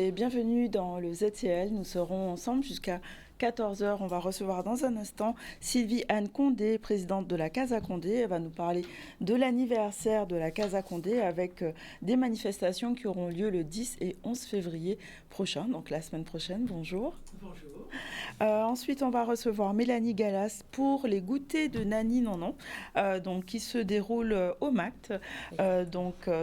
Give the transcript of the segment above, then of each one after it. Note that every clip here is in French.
et bienvenue dans le ZCL. Nous serons ensemble jusqu'à 14 heures. On va recevoir dans un instant Sylvie Anne Condé, présidente de la Casa Condé. Elle va nous parler de l'anniversaire de la Casa Condé avec des manifestations qui auront lieu le 10 et 11 février prochain, donc la semaine prochaine. Bonjour. Bonjour. Ensuite, on va recevoir Mélanie Gallas pour les goûters de Nani Nanon, donc qui se déroulent au MACT,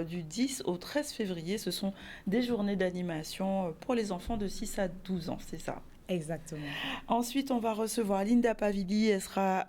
du 10 au 13 février. Ce sont des journées d'animation pour les enfants de 6 à 12 ans, c'est ça? Exactement. Ensuite, on va recevoir Linda Pavilly. Elle sera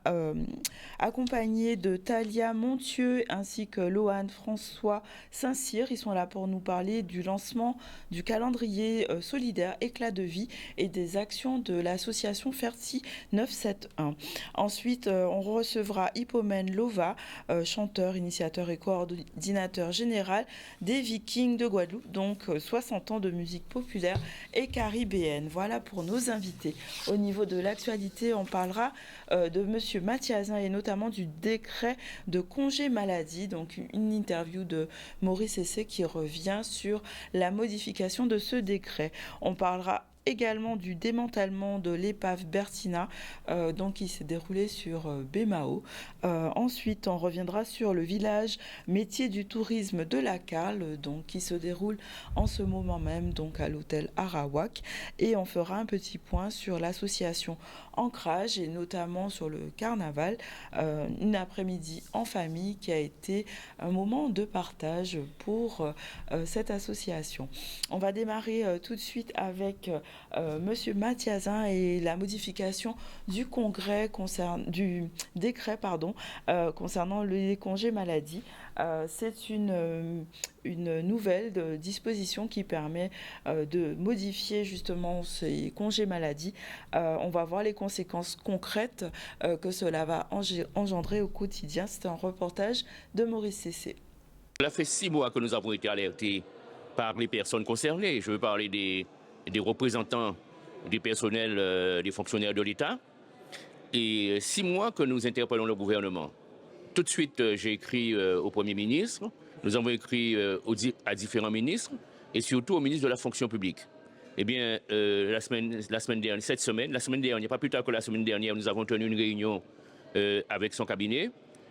accompagnée de Talia Montieu ainsi que Loane François Saint-Cyr. Ils sont là pour nous parler du lancement du calendrier solidaire Éclat de vie et des actions de l'association Ferti 971. Ensuite, on recevra Hippomène Lova, chanteur, initiateur et coordinateur général des Vikings de Guadeloupe, donc 60 ans de musique populaire et caribéenne. Voilà pour nos invités. Au niveau de l'actualité, on parlera de Monsieur Mathiazin et notamment du décret de congé maladie, donc une interview de Maurice Essé qui revient sur la modification de ce décret. On parlera également du démantèlement de l'épave Bertina, qui s'est déroulé sur Bémao. Ensuite, on reviendra sur le village métier du tourisme de la Carle, qui se déroule en ce moment même, à l'hôtel Arawak. Et on fera un petit point sur l'association Ancrage et notamment sur le carnaval, une après-midi en famille qui a été un moment de partage pour cette association. On va démarrer tout de suite avec Monsieur Mathiazin et la modification du décret concernant les congés maladie. C'est une nouvelle disposition qui permet de modifier justement ces congés maladie. On va voir les conséquences concrètes que cela va engendrer au quotidien. C'est un reportage de Maurice Cessé. Cela fait 6 mois que nous avons été alertés par les personnes concernées. Je veux parler des représentants des personnels, des fonctionnaires de l'État. Et 6 mois que nous interpellons le gouvernement. Tout de suite, j'ai écrit au Premier ministre, nous avons écrit à différents ministres et surtout au ministre de la fonction publique. Eh bien, la semaine dernière, la semaine dernière, pas plus tard que la semaine dernière, nous avons tenu une réunion avec son cabinet.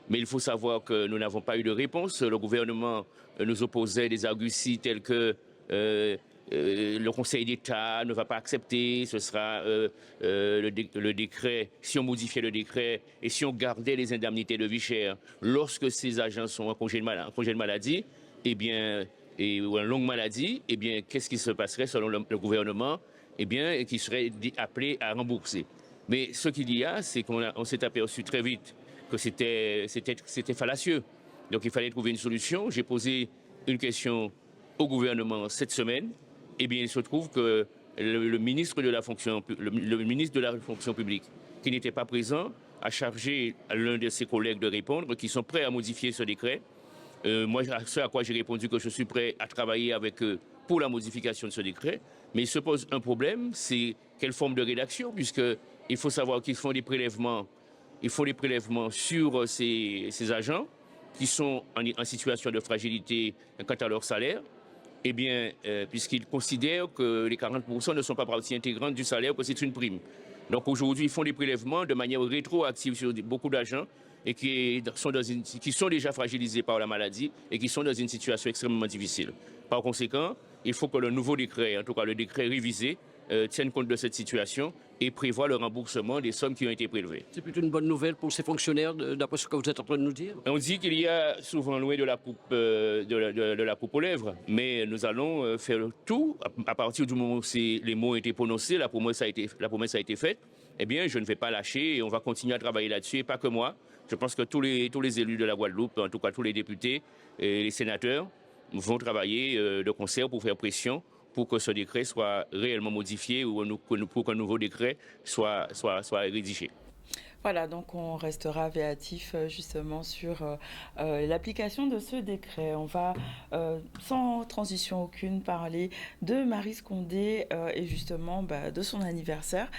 Mais il faut savoir que nous n'avons pas eu de réponse. Le gouvernement nous opposait des arguties tels que le Conseil d'État ne va pas accepter, ce sera le décret, si on modifiait le décret et si on gardait les indemnités de vie chère lorsque ces agents sont en congé de maladie, ou en longue maladie, qu'est-ce qui se passerait selon le gouvernement? Qui serait appelé à rembourser. Mais ce qu'il y a, c'est qu'on s'est aperçu très vite que c'était fallacieux. Donc il fallait trouver une solution. J'ai posé une question au gouvernement cette semaine. Il se trouve que le ministre de la fonction publique, qui n'était pas présent, a chargé l'un de ses collègues de répondre, qui sont prêts à modifier ce décret. Moi, ce à quoi j'ai répondu que je suis prêt à travailler avec eux pour la modification de ce décret. Mais il se pose un problème, c'est quelle forme de rédaction, puisqu'il faut savoir qu'ils font des prélèvements. Il faut des prélèvements sur ces agents qui sont en situation de fragilité quant à leur salaire. Puisqu'ils considèrent que les 40% ne sont pas partie intégrante du salaire, que c'est une prime. Donc aujourd'hui, ils font des prélèvements de manière rétroactive sur beaucoup d'agents et qui sont déjà fragilisés par la maladie et qui sont dans une situation extrêmement difficile. Par conséquent, il faut que le nouveau décret, en tout cas le décret révisé, tienne compte de cette situation et prévoit le remboursement des sommes qui ont été prélevées. C'est plutôt une bonne nouvelle pour ces fonctionnaires, d'après ce que vous êtes en train de nous dire? On dit qu'il y a souvent loin de la coupe, de la coupe aux lèvres, mais nous allons faire le tout. À partir du moment où les mots ont été prononcés, la promesse a été faite, je ne vais pas lâcher et on va continuer à travailler là-dessus, et pas que moi. Je pense que tous les élus de la Guadeloupe, en tout cas tous les députés et les sénateurs, vont travailler de concert pour faire pression pour que ce décret soit réellement modifié ou pour qu'un nouveau décret soit rédigé. Voilà, donc on restera véatif justement sur l'application de ce décret. On va, sans transition aucune, parler de Marie Scondé et justement de son anniversaire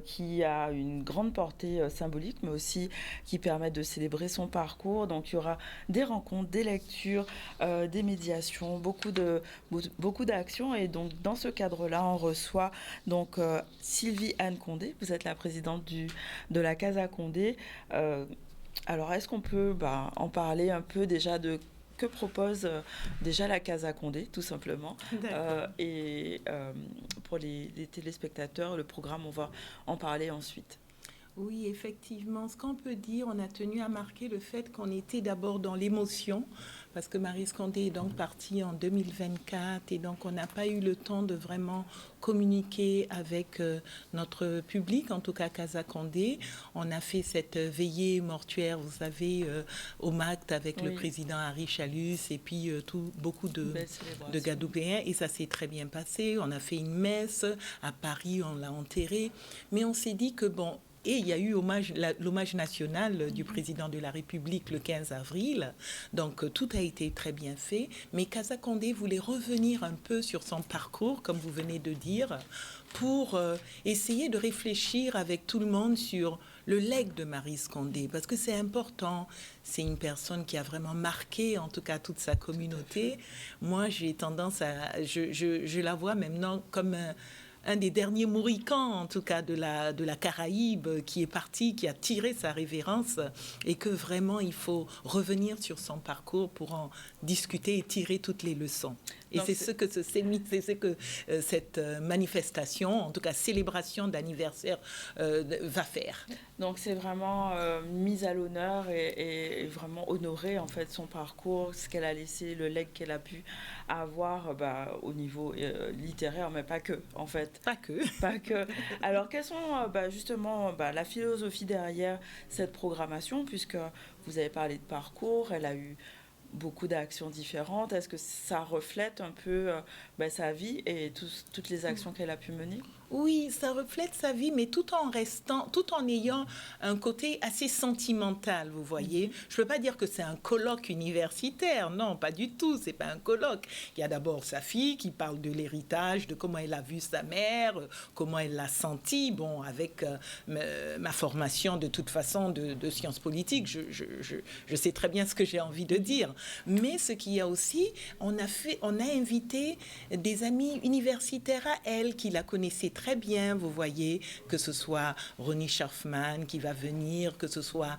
qui a une grande portée symbolique, mais aussi qui permet de célébrer son parcours. Donc il y aura des rencontres, des lectures, des médiations, beaucoup d'actions. Et donc dans ce cadre-là, on reçoit donc Sylvie Anne Condé. Vous êtes la présidente de la Casa Condé. Alors, est-ce qu'on peut en parler un peu déjà de que propose déjà la Casa Condé, tout simplement. Et pour les téléspectateurs, le programme, on va en parler ensuite. Oui, effectivement. Ce qu'on peut dire, on a tenu à marquer le fait qu'on était d'abord dans l'émotion, parce que Marie Scondé est donc partie en 2024, et donc on n'a pas eu le temps de vraiment communiquer avec notre public, en tout cas Casa Condé. On a fait cette veillée mortuaire, vous savez, au MACT avec le président Harry Chalus, et puis beaucoup de Gadoupéens, et ça s'est très bien passé. On a fait une messe à Paris, on l'a enterré, mais on s'est dit que bon, et il y a eu l'hommage national du président de la République le 15 avril. Donc, tout a été très bien fait. Mais Casa Condé voulait revenir un peu sur son parcours, comme vous venez de dire, pour essayer de réfléchir avec tout le monde sur le legs de Marie Scondé, parce que c'est important. C'est une personne qui a vraiment marqué, en tout cas, toute sa communauté. Moi, j'ai tendance à... Je la vois maintenant comme un des derniers mouricans, en tout cas, de la Caraïbe, qui est parti, qui a tiré sa révérence, et que vraiment, il faut revenir sur son parcours pour en discuter et tirer toutes les leçons. Et c'est ce que cette manifestation, en tout cas célébration d'anniversaire, va faire. Donc c'est vraiment mise à l'honneur et vraiment honorer en fait son parcours, ce qu'elle a laissé, le legs qu'elle a pu avoir au niveau littéraire, mais pas que en fait. Pas que. Pas que. Alors quelles sont justement la philosophie derrière cette programmation, puisque vous avez parlé de parcours, elle a eu beaucoup d'actions différentes. Est-ce que ça reflète un peu sa vie et toutes les actions qu'elle a pu mener ? Oui, ça reflète sa vie, mais tout en ayant un côté assez sentimental, vous voyez. Je ne peux pas dire que c'est un colloque universitaire, non, pas du tout, c'est pas un colloque. Il y a d'abord sa fille qui parle de l'héritage, de comment elle a vu sa mère, comment elle l'a senti, bon, avec ma formation de toute façon de sciences politiques, je sais très bien ce que j'ai envie de dire. Mais ce qu'il y a aussi, on a invité des amis universitaires à elle qui la connaissaient très bien, vous voyez, que ce soit Ronnie Schaffman qui va venir, que ce soit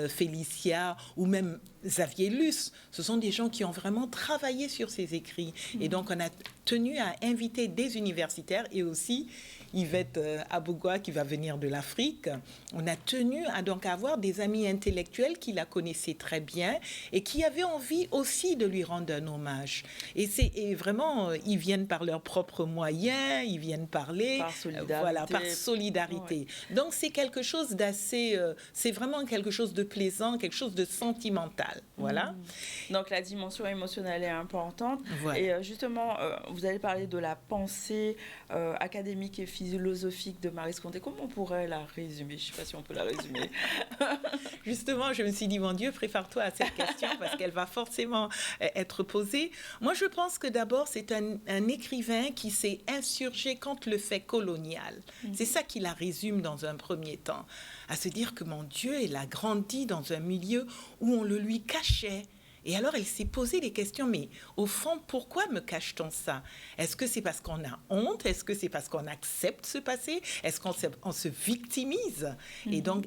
Félicia ou même Xavier Luce. Ce sont des gens qui ont vraiment travaillé sur ces écrits. Et donc, on a tenu à inviter des universitaires et aussi Yvette Abougua qui va venir de l'Afrique. On a tenu à donc avoir des amis intellectuels qui la connaissaient très bien et qui avaient envie aussi de lui rendre un hommage. Et vraiment, ils viennent par leurs propres moyens, ils viennent parler par solidarité. Ouais. Donc c'est quelque chose d'assez, c'est vraiment quelque chose de plaisant, quelque chose de sentimental. Voilà. Donc la dimension émotionnelle est importante. Voilà. Et justement, vous allez parler de la pensée académique et philosophique de Marie Scondé. Comment on pourrait la résumer ? Je ne sais pas si on peut la résumer. Justement, je me suis dit, mon Dieu, prépare-toi à cette question parce qu'elle va forcément être posée. Moi, je pense que d'abord, c'est un écrivain qui s'est insurgé contre le fait colonial. C'est ça qui la résume dans un premier temps. À se dire que, mon Dieu, elle a grandi dans un milieu où on le lui cachait. Et alors, elle s'est posé des questions, mais au fond, pourquoi me cache-t-on ça ? Est-ce que c'est parce qu'on a honte ? Est-ce que c'est parce qu'on accepte ce passé ? Est-ce qu'on se victimise ? Et donc,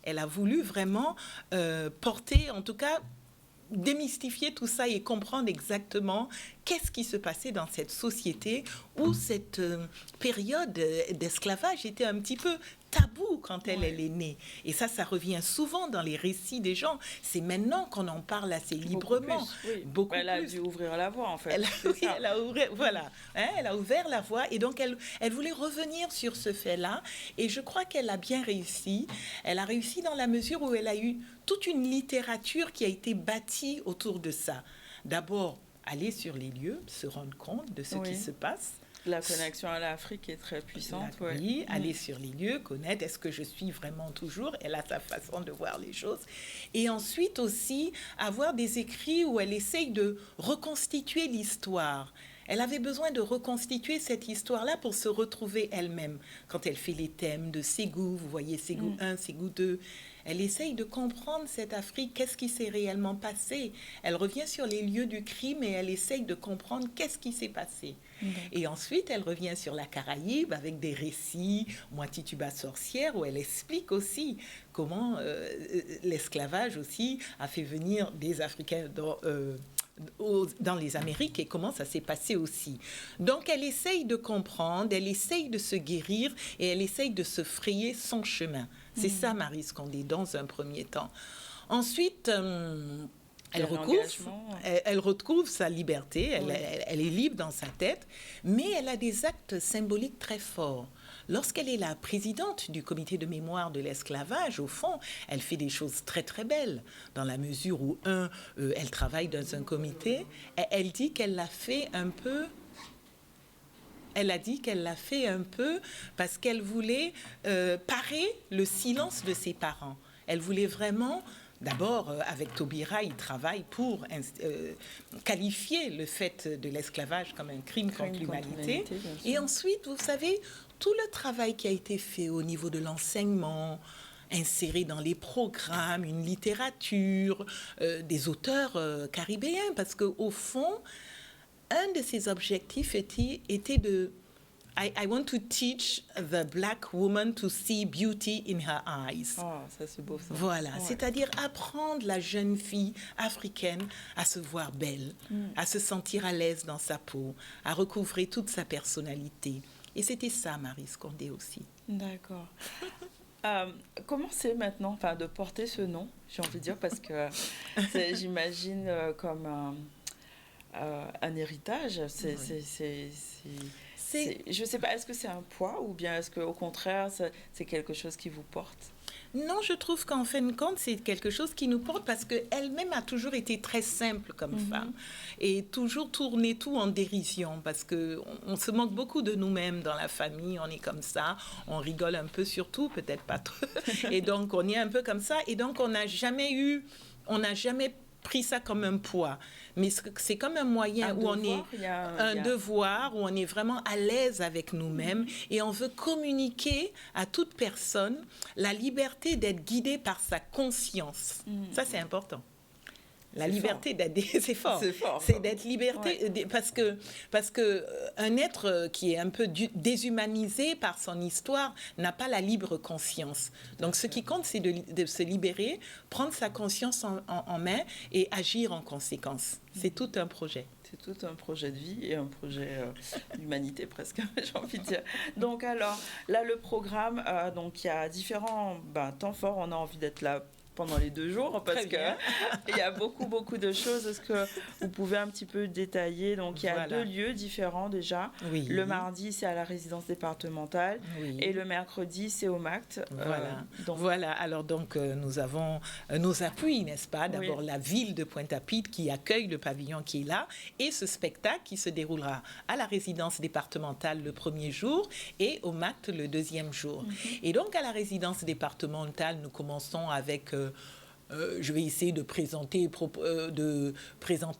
elle a voulu vraiment porter, en tout cas, démystifier tout ça et comprendre exactement qu'est-ce qui se passait dans cette société où cette période d'esclavage était un petit peu tabou quand elle est née. Et ça revient souvent dans les récits des gens. C'est maintenant qu'on en parle assez librement. Beaucoup plus. Elle a dû ouvrir la voie, en fait. Elle a ouvert la voie. Et donc, elle voulait revenir sur ce fait-là. Et je crois qu'elle a bien réussi. Elle a réussi dans la mesure où elle a eu toute une littérature qui a été bâtie autour de ça. D'abord, aller sur les lieux, se rendre compte de ce qui se passe. La connexion à l'Afrique est très puissante. Oui, aller sur les lieux, connaître, est-ce que je suis vraiment toujours, elle a sa façon de voir les choses. Et ensuite aussi, avoir des écrits où elle essaye de reconstituer l'histoire. Elle avait besoin de reconstituer cette histoire-là pour se retrouver elle-même. Quand elle fait les thèmes de Ségou, vous voyez Ségou 1, Ségou 2, elle essaye de comprendre cette Afrique, qu'est-ce qui s'est réellement passé. Elle revient sur les lieux du crime et elle essaye de comprendre qu'est-ce qui s'est passé. Et ensuite, elle revient sur la Caraïbe avec des récits, moi Tituba sorcière, où elle explique aussi comment l'esclavage aussi a fait venir des Africains dans les Amériques et comment ça s'est passé aussi. Donc, elle essaye de comprendre, elle essaye de se guérir et elle essaye de se frayer son chemin. C'est ça, Marie Scondé, dans un premier temps. Ensuite, elle retrouve sa liberté, elle est libre dans sa tête, mais elle a des actes symboliques très forts. Lorsqu'elle est la présidente du comité de mémoire de l'esclavage, au fond, elle fait des choses très très belles, dans la mesure où, elle travaille dans un comité, et elle dit qu'elle l'a fait un peu... Elle a dit qu'elle l'a fait un peu parce qu'elle voulait parer le silence de ses parents. Elle voulait vraiment... D'abord, avec Taubira, il travaille pour qualifier le fait de l'esclavage comme un crime contre l'humanité. Et ensuite, vous savez, tout le travail qui a été fait au niveau de l'enseignement, inséré dans les programmes, une littérature, des auteurs caribéens, parce qu'au fond, un de ses objectifs était de... I want to teach the black woman to see beauty in her eyes. Oh, ça c'est beau ça. Voilà, c'est-à-dire apprendre la jeune fille africaine à se voir belle, à se sentir à l'aise dans sa peau, à recouvrer toute sa personnalité. Et c'était ça, Marie Scondé aussi. D'accord. Comment c'est maintenant de porter ce nom, j'ai envie de dire, parce que j'imagine comme un héritage. Je ne sais pas, est-ce que c'est un poids ou bien est-ce qu'au contraire, c'est quelque chose qui vous porte? Non, je trouve qu'en fin de compte, c'est quelque chose qui nous porte parce qu'elle-même a toujours été très simple comme femme et toujours tourné tout en dérision parce qu'on se moque beaucoup de nous-mêmes dans la famille, on est comme ça, on rigole un peu surtout, peut-être pas trop, et donc on est un peu comme ça et donc on n'a jamais pris ça comme un poids, mais c'est comme un moyen où on est un devoir, où on est vraiment à l'aise avec nous-mêmes et on veut communiquer à toute personne la liberté d'être guidée par sa conscience. Ça, c'est important. La liberté d'être... C'est fort. C'est d'être liberté... Ouais. Parce que un être qui est un peu déshumanisé par son histoire n'a pas la libre conscience. Donc, ce qui compte, c'est de se libérer, prendre sa conscience en main et agir en conséquence. C'est tout un projet. C'est tout un projet de vie et un projet d'humanité presque, j'ai envie de dire. Donc, alors, là, le programme, donc il y a différents temps forts. On a envie d'être là pendant les 2 jours parce qu'il y a beaucoup de choses. Est-ce que vous pouvez un petit peu détailler? Donc il y a 2 lieux différents déjà. Oui. Le mardi, c'est à la résidence départementale et le mercredi, c'est au MACT. Voilà. Alors donc nous avons nos appuis, n'est-ce pas? D'abord la ville de Pointe-à-Pitre qui accueille le pavillon qui est là et ce spectacle qui se déroulera à la résidence départementale le premier jour et au MACT le deuxième jour. Et donc à la résidence départementale, nous commençons avec... je vais essayer de présenter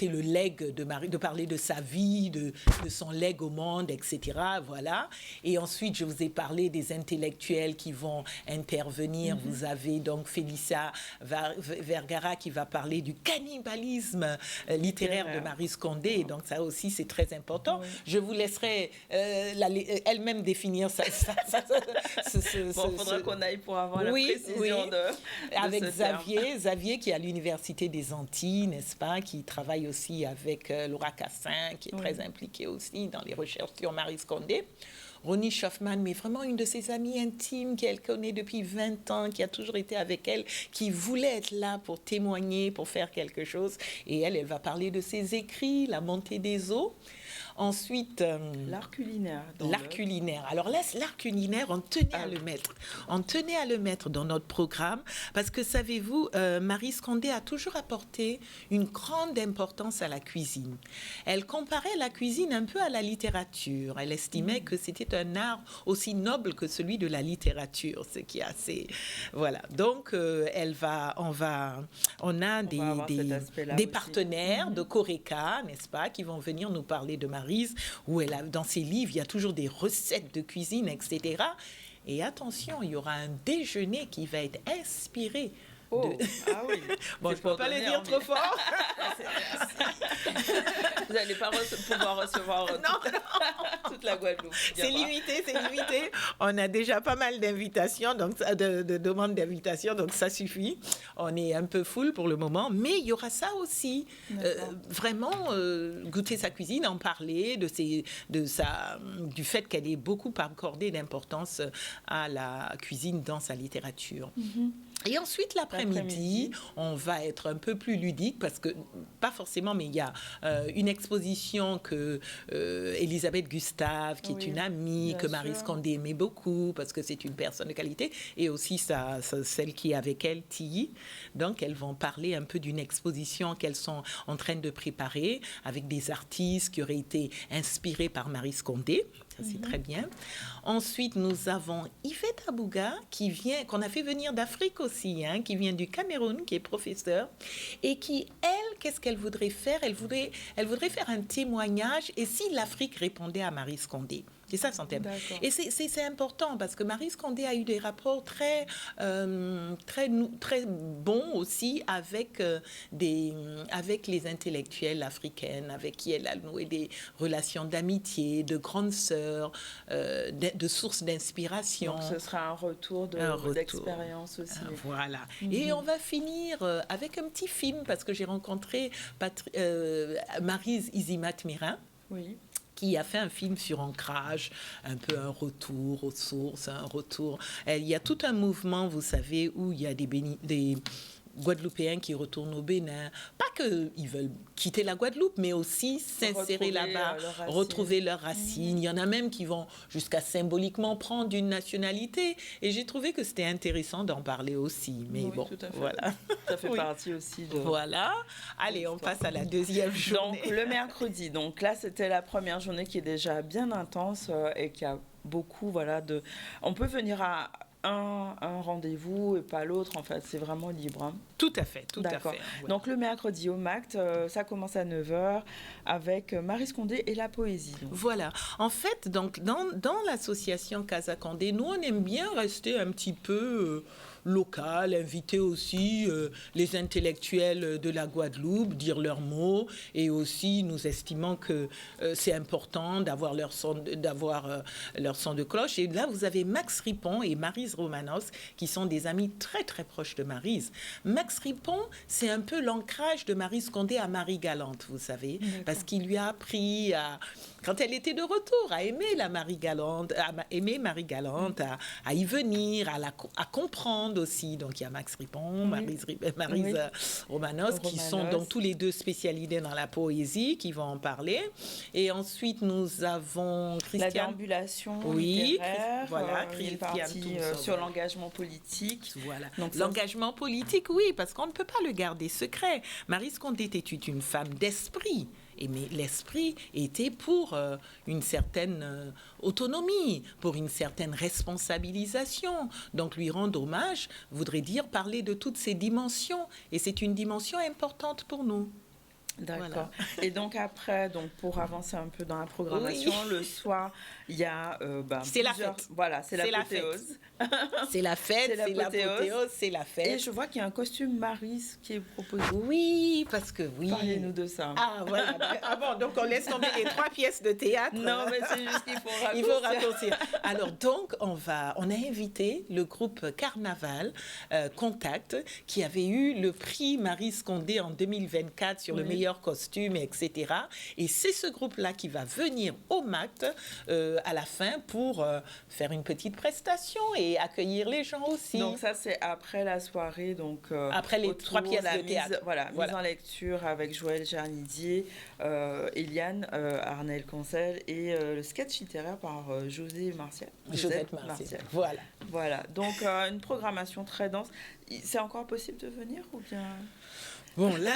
le legs de Marie, de parler de sa vie, de son legs au monde, etc. Voilà. Et ensuite, je vous ai parlé des intellectuels qui vont intervenir. Vous avez donc Félicia Vergara qui va parler du cannibalisme littéraire de Marie Scondé. Et donc, ça aussi, c'est très important. Je vous laisserai elle-même définir ça. Il faudra qu'on aille pour avoir la précision de avec Xavier qui est à l'Université des Antilles, n'est-ce pas, qui travaille aussi avec Laura Cassin, qui est très impliquée aussi dans les recherches sur Marie Scondé. Ronnie Schaufman, mais vraiment une de ses amies intimes qu'elle connaît depuis 20 ans, qui a toujours été avec elle, qui voulait être là pour témoigner, pour faire quelque chose. Et elle va parler de ses écrits, la montée des eaux. Ensuite, l'art culinaire. L'art culinaire. Alors là, l'art culinaire, on tenait à le mettre. On tenait à le mettre dans notre programme parce que, savez-vous, Marie Scondé a toujours apporté une grande importance à la cuisine. Elle comparait la cuisine un peu à la littérature. Elle estimait que c'était un art aussi noble que celui de la littérature, ce qui est assez... Voilà. Donc, on a des partenaires de Coreca, n'est-ce pas, qui vont venir nous parler de Maryse, où elle a, dans ses livres, il y a toujours des recettes de cuisine, etc. Et attention, il y aura un déjeuner qui va être inspiré. Ah oui. Bon, je ne peux pas le dire trop fort. Vous n'allez pas pouvoir recevoir toute la Guadeloupe. C'est limité. On a déjà pas mal d'invitations, donc de demandes d'invitation, donc ça suffit. On est un peu full pour le moment, mais il y aura ça aussi. Vraiment goûter sa cuisine, en parler du fait qu'elle ait beaucoup accordé d'importance à la cuisine dans sa littérature. Et ensuite, l'après-midi, on va être un peu plus ludique parce que, pas forcément, mais il y a une exposition que Elisabeth Gustave, qui est une amie, que Marie Scondé aimait beaucoup parce que c'est une personne de qualité, et aussi celle qui est avec elle, Tilly. Donc, elles vont parler un peu d'une exposition qu'elles sont en train de préparer avec des artistes qui auraient été inspirés par Marie Scondé. Ça, c'est très bien. Ensuite, nous avons Yvette Abouga, qu'on a fait venir d'Afrique aussi, qui vient du Cameroun, qui est professeure, et qui, elle, qu'est-ce qu'elle voudrait faire ? Elle voudrait faire un témoignage, et si l'Afrique répondait à Marie Scondé ? C'est ça son thème. D'accord. Et c'est important parce que Marie Scondé a eu des rapports très bons aussi avec les intellectuels africaines, avec qui elle a noué des relations d'amitié, de grandes sœurs, de sources d'inspiration. Donc ce sera un retour d'expérience aussi. Voilà. Et on va finir avec un petit film parce que j'ai rencontré Maryse Izimat-Mirin. Oui. Qui a fait un film sur ancrage, un peu un retour aux sources, un retour. Il y a tout un mouvement, vous savez, où il y a des Guadeloupéens qui retournent au Bénin. Pas qu'ils veulent quitter la Guadeloupe, mais aussi s'insérer là-bas, retrouver leurs racines. Il y en a même qui vont jusqu'à symboliquement prendre une nationalité. Et j'ai trouvé que c'était intéressant d'en parler aussi. Mais bon, tout à fait. Voilà. Ça fait partie aussi de... Voilà. Allez, on passe à la deuxième journée. Donc, le mercredi. Donc là, c'était la première journée qui est déjà bien intense et qui a beaucoup, On peut venir à un rendez-vous et pas l'autre, en fait, c'est vraiment libre. Tout à fait, tout à fait. Ouais. Donc le mercredi au MACT, ça commence à 9h avec Marie Scondé et la poésie. Donc. Voilà. En fait, donc, dans l'association Casa Condé, nous, on aime bien rester un petit peu... local, inviter aussi les intellectuels de la Guadeloupe, dire leurs mots, et aussi nous estimons que c'est important d'avoir leur son de cloche. Et là, vous avez Max Ripon et Maryse Romanos, qui sont des amis très, très proches de Maryse. Max Ripon, c'est un peu l'ancrage de Marie Scondé à Marie-Galante, vous savez, parce qu'il lui a appris quand elle était de retour, à aimer Marie-Galante, à y venir, à comprendre aussi. Donc, il y a Max Ripon, Maryse Romanos, qui sont donc tous les deux spécialisés dans la poésie, qui vont en parler. Et ensuite, nous avons Christiane. La déambulation littéraire. Voilà, Christiane sur l'engagement politique. Voilà. Donc, l'engagement politique, oui, parce qu'on ne peut pas le garder secret. Marie Scondé était une femme d'esprit. Mais l'esprit était pour une certaine autonomie, pour une certaine responsabilisation. Donc, lui rendre hommage voudrait dire parler de toutes ces dimensions. Et c'est une dimension importante pour nous. D'accord. Voilà. Et donc après, pour avancer un peu dans la programmation, le soir, il y a c'est la fête. Voilà, c'est l'apothéose. C'est la fête, c'est l'apothéose, c'est la fête. Et je vois qu'il y a un costume Maryse qui est proposé. Oui, parce que Parlez-nous de ça. Ah, voilà. Bon, donc on laisse tomber les 3 pièces de théâtre. Non, mais c'est juste qu'il faut raccourcir. Il faut raccourcir. Alors, donc, on a invité le groupe Carnaval Contact, qui avait eu le prix Marie Scondé en 2024 sur le meilleur meilleurs costumes, etc. Et c'est ce groupe-là qui va venir au MACT à la fin pour faire une petite prestation et accueillir les gens aussi. Donc ça, c'est après la soirée, donc après les 3 pièces de théâtre. Mise en lecture avec Joël Jarnidier, Eliane Arnel-Cancel et le sketch littéraire par Josette Martial. Voilà. Donc une programmation très dense. C'est encore possible de venir ou bien... Bon, là,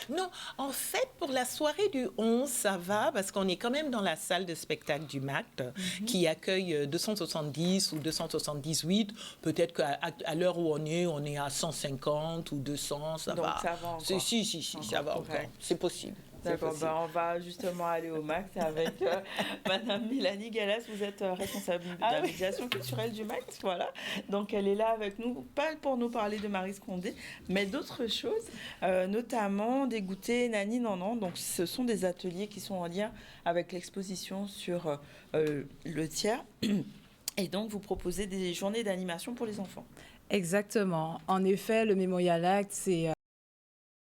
non, en fait, pour la soirée du 11, ça va, parce qu'on est quand même dans la salle de spectacle du MACT, qui accueille 270 ou 278. Peut-être qu'à l'heure où on est à 150 ou 200, ça va. Donc ça va encore. Si, ça va encore. C'est possible. D'accord, on va justement aller au MACT avec Madame Mélanie Gallas. Vous êtes responsable de la médiation culturelle du MACT, voilà. Donc elle est là avec nous, pas pour nous parler de Maryse Condé, mais d'autres choses, notamment des goûters Nani Nanan. Donc ce sont des ateliers qui sont en lien avec l'exposition sur le tiers. Et donc vous proposez des journées d'animation pour les enfants. Exactement. En effet, le Mémorial Act, c'est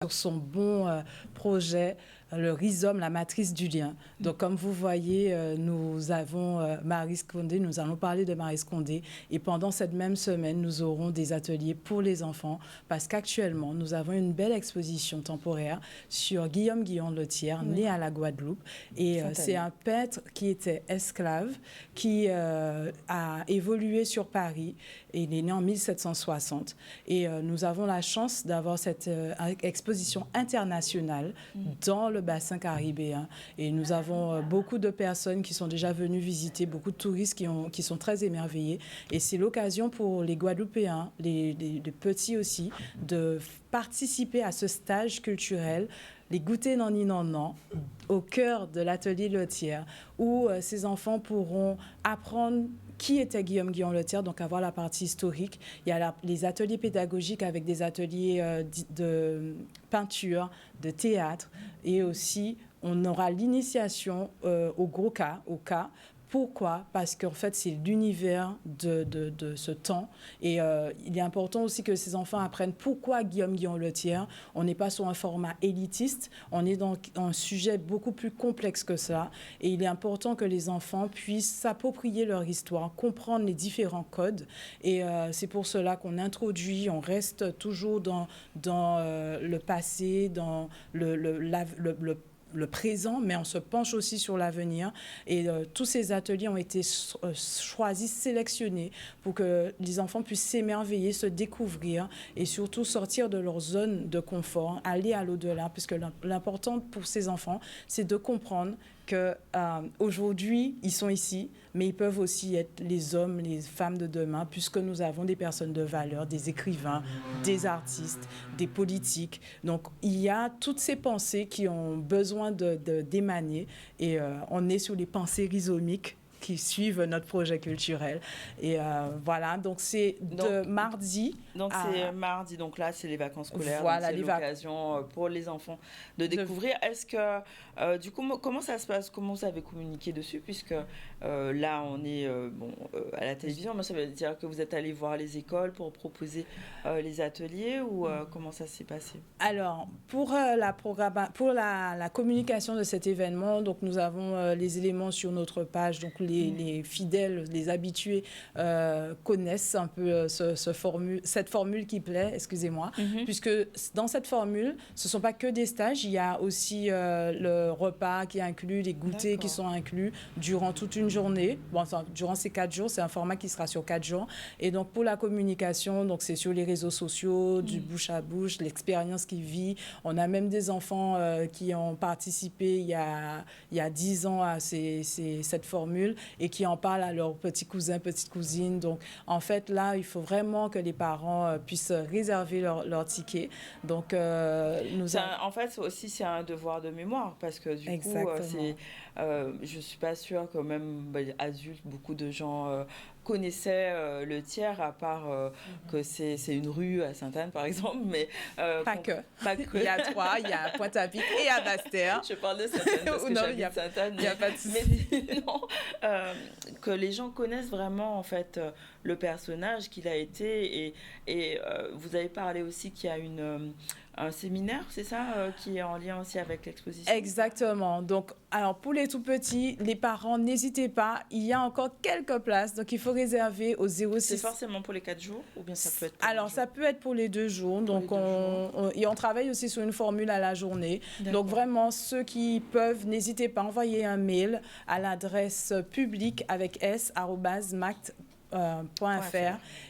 sur son bon projet, le rhizome, la matrice du lien. Donc, comme vous voyez, nous avons Maryse Condé, nous allons parler de Maryse Condé. Et pendant cette même semaine, nous aurons des ateliers pour les enfants parce qu'actuellement, nous avons une belle exposition temporaire sur Guillaume Guillon-Lothière, né à la Guadeloupe. Et c'est un peintre qui était esclave, qui a évolué sur Paris. Et il est né en 1760. Et nous avons la chance d'avoir cette exposition internationale dans le bassin caribéen. Et nous avons beaucoup de personnes qui sont déjà venues visiter, beaucoup de touristes qui sont très émerveillés. Et c'est l'occasion pour les Guadeloupéens, les petits aussi, de participer à ce stage culturel, les goûters Nani Nanan, au cœur de l'atelier Lothière, où ces enfants pourront apprendre qui était Guillaume Guillon-Lothière, donc avoir la partie historique. Il y a les ateliers pédagogiques avec des ateliers de peinture, de théâtre, et aussi on aura l'initiation au gros cas, au cas. Pourquoi ? Parce qu'en fait, c'est l'univers de ce temps. Et il est important aussi que ces enfants apprennent pourquoi Guillaume Guillon-Lothière. On n'est pas sur un format élitiste, on est dans un sujet beaucoup plus complexe que ça. Et il est important que les enfants puissent s'approprier leur histoire, comprendre les différents codes. Et c'est pour cela qu'on introduit, on reste toujours dans le passé, dans le présent, mais on se penche aussi sur l'avenir. Et tous ces ateliers ont été choisis, sélectionnés pour que les enfants puissent s'émerveiller, se découvrir et surtout sortir de leur zone de confort, aller à l'au-delà, puisque l'important pour ces enfants, c'est de comprendre qu'aujourd'hui, ils sont ici, mais ils peuvent aussi être les hommes, les femmes de demain, puisque nous avons des personnes de valeur, des écrivains, des artistes, des politiques. Donc, il y a toutes ces pensées qui ont besoin d'émaner et on est sur les pensées rhizomiques qui suivent notre projet culturel. Et voilà, donc c'est de mardi. Donc c'est mardi, donc là c'est les vacances scolaires. Voilà, c'est l'occasion pour les enfants de découvrir. Est-ce que, du coup, comment ça se passe? Comment vous avez communiqué dessus? Puisque là on est à la télévision, mais ça veut dire que vous êtes allé voir les écoles pour proposer les ateliers ou comment ça s'est passé? Alors, pour la communication de cet événement, donc nous avons les éléments sur notre page, donc les fidèles, les habitués connaissent un peu cette formule qui plaît, excusez-moi, puisque dans cette formule, ce ne sont pas que des stages, il y a aussi le repas qui est inclus, les goûters qui sont inclus durant toute une journée. Bon, enfin, durant ces 4 jours, c'est un format qui sera sur 4 jours. Et donc, pour la communication, donc c'est sur les réseaux sociaux, du bouche à bouche, l'expérience qu'ils vivent. On a même des enfants qui ont participé il y a 10 ans à cette formule et qui en parlent à leurs petits cousins, petites cousines. Donc, en fait, là, il faut vraiment que les parents puissent réserver leur ticket. Donc, en fait, aussi, c'est un devoir de mémoire parce que du coup, je ne suis pas sûre que même adultes, beaucoup de gens connaissaient le tiers, à part que c'est une rue à Sainte-Anne, par exemple. Mais, pas que. Il y a 3, il y a Pointe-à-Pitre et à Basse-Terre. Je parle de Sainte-Anne parce que j'habite Sainte-Anne. Il n'y a pas de souci. Mais sinon, que les gens connaissent vraiment, en fait, le personnage qu'il a été. Et vous avez parlé aussi qu'il y a un séminaire, c'est ça, qui est en lien aussi avec l'exposition? Exactement. Donc, alors pour les tout petits, les parents, n'hésitez pas, il y a encore quelques places, donc il faut réserver au 06. C'est forcément pour les 4 jours ou bien ça peut être pour Alors, ça peut être pour les 2 jours. Donc, on travaille aussi sur une formule à la journée. Donc, vraiment, ceux qui peuvent, n'hésitez pas à envoyer un mail à l'adresse publique avec s@mact.fr.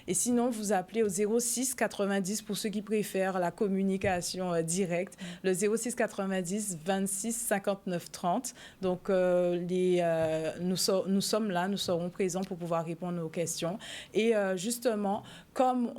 Et sinon, vous appelez au 06 90 pour ceux qui préfèrent la communication directe, le 06 90 26 59 30. Donc, nous sommes là, nous serons présents pour pouvoir répondre aux questions. Et justement, comme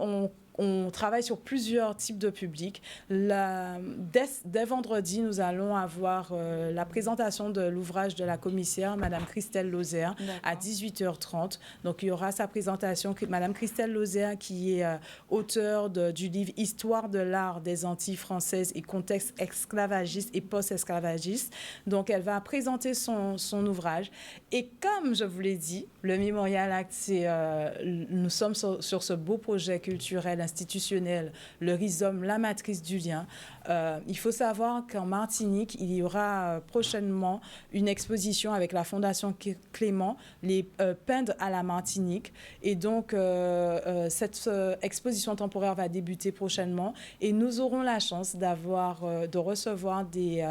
on travaille sur plusieurs types de publics. Dès vendredi, nous allons avoir la présentation de l'ouvrage de la commissaire, Madame Christelle Lozère, à 18h30. Donc, il y aura sa présentation, Madame Christelle Lozère, qui est auteure du livre « Histoire de l'art des Antilles françaises et contexte esclavagiste et post-esclavagiste ». Donc, elle va présenter son ouvrage. Et comme je vous l'ai dit, le Mémorial Act, nous sommes sur ce beau projet culturel institutionnel, le rhizome, la matrice du lien. Il faut savoir qu'en Martinique, il y aura prochainement une exposition avec la Fondation Clément, les peindre à la Martinique. Et donc, cette exposition temporaire va débuter prochainement et nous aurons la chance de recevoir des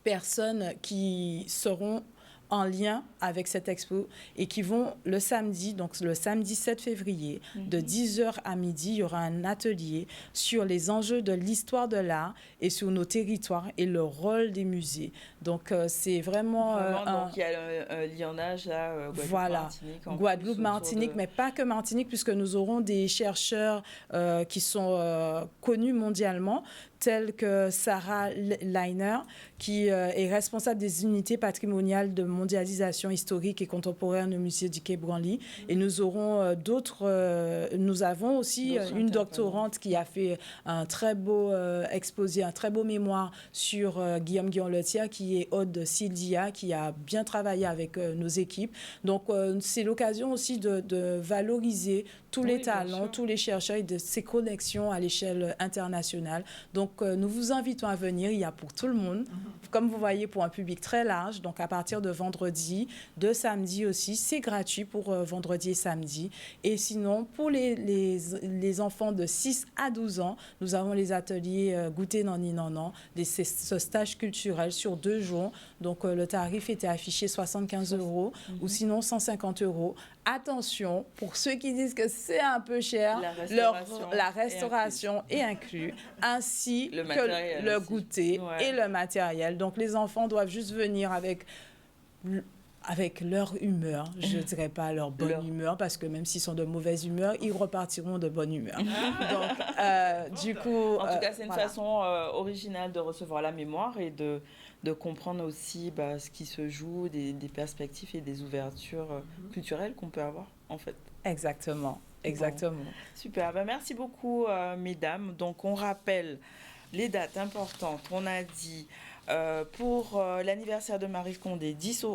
personnes qui seront en lien avec cette expo et qui vont le samedi, donc le samedi 7 février, de 10h à midi, il y aura un atelier sur les enjeux de l'histoire de l'art et sur nos territoires et le rôle des musées. Donc, c'est vraiment... donc, il y a un lionnage là, Guadeloupe-Martinique. Guadeloupe-Martinique, mais pas que Martinique, puisque nous aurons des chercheurs qui sont connus mondialement, tels que Sarah Leiner, qui est responsable des unités patrimoniales de mondialisation historique et contemporaine au musée du Quai Branly. Et nous aurons nous avons aussi une doctorante qui a fait un très beau exposé, un très beau mémoire sur Guillaume Guillon-Letière, qui est hôte de Sildia, qui a bien travaillé avec nos équipes. Donc, c'est l'occasion aussi de valoriser tous les talents, tous les chercheurs et de ces connexions à l'échelle internationale. Donc, nous vous invitons à venir. Il y a pour tout le monde. Comme vous voyez, pour un public très large. Donc, à partir de vendredi, de samedi aussi. C'est gratuit pour vendredi et samedi. Et sinon, pour les enfants de 6 à 12 ans, nous avons les ateliers Goûter Nani Nanan, ce stage culturel sur 2 jours. Donc, le tarif était affiché 75 € ou sinon 150 €. Attention, pour ceux qui disent que c'est un peu cher, la restauration est inclus, ainsi que le goûter et le matériel. Donc, les enfants doivent juste venir avec leur humeur, je ne dirais pas leur bonne humeur, parce que même s'ils sont de mauvaise humeur, ils repartiront de bonne humeur. Donc, du coup... En tout cas, c'est une façon originale de recevoir la mémoire et de comprendre aussi ce qui se joue, des perspectives et des ouvertures culturelles qu'on peut avoir, en fait. Exactement, exactement. Bon. Super, merci beaucoup, mesdames. Donc, on rappelle les dates importantes. On a dit... pour l'anniversaire de Maryse Condé, 10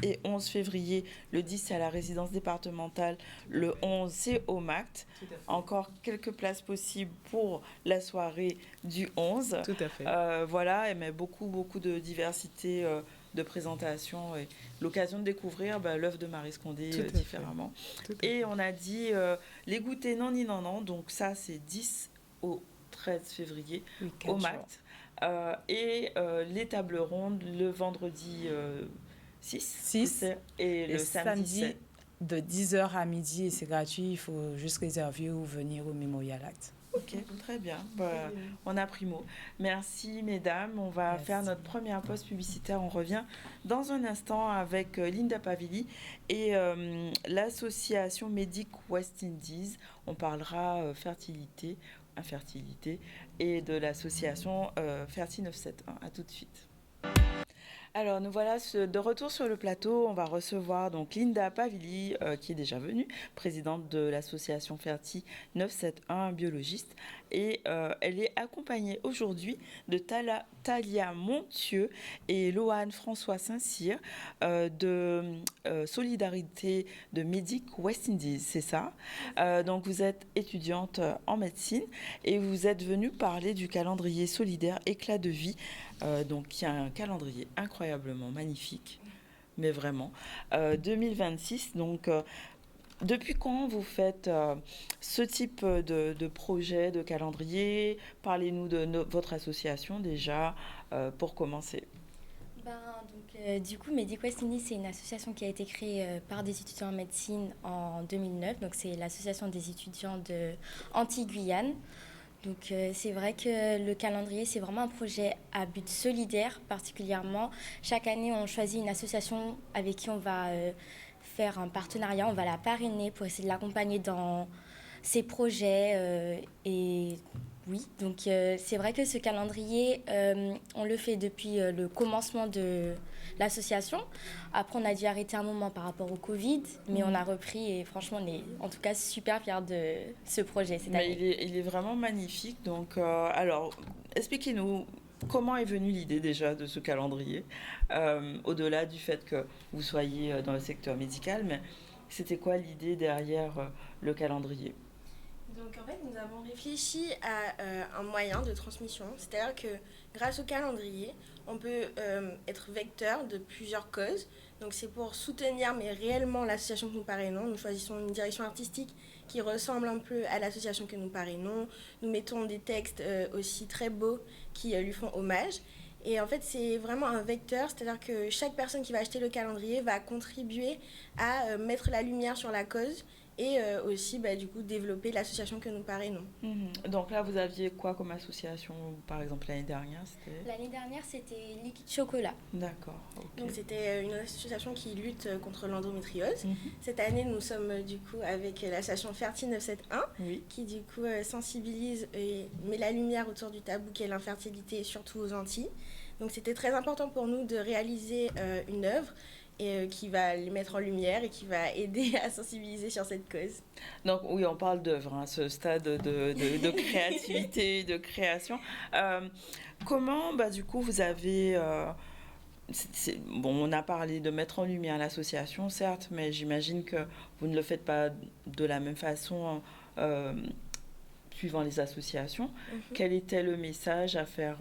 et 11 février. Le 10, c'est à la résidence départementale. Le 11, c'est au MACT. Encore quelques places possibles pour la soirée du 11. Tout à fait. Voilà, mais beaucoup de diversité de présentation et l'occasion de découvrir l'œuvre de Maryse Condé différemment. Et on a dit les goûters non. Donc ça, c'est 10 au 13 février au MACT. Et les tables rondes le vendredi 6 et le samedi 7. De 10h à midi et c'est gratuit, il faut juste réserver ou venir au Mémorial Act. Ok, très bien. On a pris mot. Merci mesdames, on va faire notre première pause publicitaire. On revient dans un instant avec Linda Pavili et l'association Medic West Indies. On parlera infertilité et de l'association Ferti 971. À tout de suite. Alors nous voilà de retour sur le plateau. On va recevoir donc Linda Pavilly qui est déjà venue, présidente de l'association Ferti 971, biologiste. Et elle est accompagnée aujourd'hui de Talia Montieu et Loane François Saint-Cyr de Solidarité de Médic West Indies, c'est ça. Donc vous êtes étudiante en médecine et vous êtes venue parler du calendrier solidaire Éclat de vie. Donc il y a un calendrier incroyablement magnifique, mais vraiment. 2026, donc depuis quand vous faites ce type de projet, de calendrier? Parlez-nous de votre association déjà, pour commencer. Du coup, Medic West Indies, c'est une association qui a été créée par des étudiants en médecine en 2009. Donc, c'est l'association des étudiants de Antilles-Guyane. Donc, c'est vrai que le calendrier, c'est vraiment un projet à but solidaire particulièrement. Chaque année, on choisit une association avec qui on va faire un partenariat. On va la parrainer pour essayer de l'accompagner dans ses projets. Et oui, donc c'est vrai que ce calendrier, on le fait depuis le commencement de l'association. Après, on a dû arrêter un moment par rapport au Covid, mais on a repris et franchement, on est en tout cas super fiers de ce projet cette année. Il est vraiment magnifique. Donc, alors, expliquez-nous comment est venue l'idée déjà de ce calendrier, au-delà du fait que vous soyez dans le secteur médical, mais c'était quoi l'idée derrière le calendrier? Donc en fait, nous avons réfléchi à un moyen de transmission, c'est-à-dire que grâce au calendrier, on peut être vecteur de plusieurs causes. Donc c'est pour soutenir mais réellement l'association que nous parrainons. Nous choisissons une direction artistique qui ressemble un peu à l'association que nous parrainons. Nous mettons des textes aussi très beaux qui lui font hommage. Et en fait, c'est vraiment un vecteur, c'est-à-dire que chaque personne qui va acheter le calendrier va contribuer à mettre la lumière sur la cause et aussi du coup développer l'association que nous parrainons. Donc là, vous aviez quoi comme association, par exemple l'année dernière? L'année dernière, c'était Liquide Chocolat. D'accord. Okay. Donc c'était une association qui lutte contre l'endométriose. Cette année, nous sommes du coup avec l'association Ferti 971 qui du coup sensibilise et met la lumière autour du tabou qu'est l'infertilité, surtout aux Antilles. Donc c'était très important pour nous de réaliser une œuvre et qui va les mettre en lumière et qui va aider à sensibiliser sur cette cause. Donc oui, on parle d'œuvre, ce stade de créativité, de création. Comment, du coup, vous avez... on a parlé de mettre en lumière l'association, certes, mais j'imagine que vous ne le faites pas de la même façon suivant les associations. Quel était le message à faire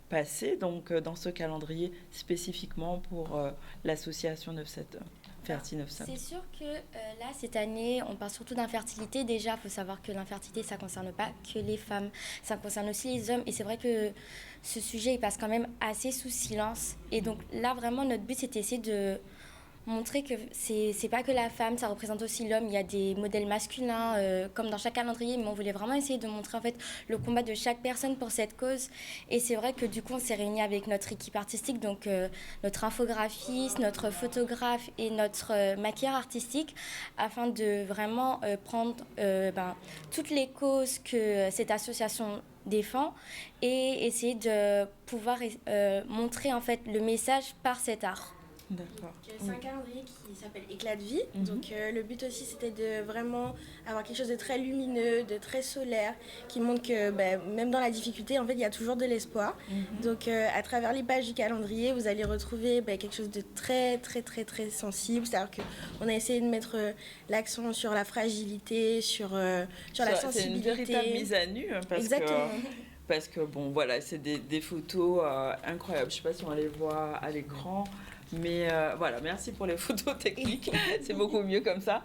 passer donc dans ce calendrier spécifiquement pour l'association 971, Ferti 971? C'est sûr que là, cette année, on parle surtout d'infertilité. Déjà, il faut savoir que l'infertilité, ça ne concerne pas que les femmes, ça concerne aussi les hommes. Et c'est vrai que ce sujet, il passe quand même assez sous silence. Et donc là, vraiment, notre but, c'est d'essayer de montrer que c'est pas que la femme, ça représente aussi l'homme. Il y a des modèles masculins comme dans chaque calendrier, mais on voulait vraiment essayer de montrer en fait le combat de chaque personne pour cette cause. Et c'est vrai que du coup on s'est réunis avec notre équipe artistique, donc notre infographiste, notre photographe et notre maquilleur artistique, afin de vraiment prendre toutes les causes que cette association défend et essayer de pouvoir montrer en fait le message par cet art. D'accord. C'est un calendrier qui s'appelle Éclat de vie. Donc le but aussi, c'était de vraiment avoir quelque chose de très lumineux, de très solaire, qui montre que même dans la difficulté, en fait, il y a toujours de l'espoir. Donc à travers les pages du calendrier, vous allez retrouver quelque chose de très, très, très, très sensible. C'est-à-dire qu'on a essayé de mettre l'accent sur la fragilité, sur la sensibilité. C'est une véritable mise à nu. Exactement. Parce que, c'est des photos incroyables. Je ne sais pas si on les voit à l'écran. Mais voilà, merci pour les photos techniques, c'est beaucoup mieux comme ça.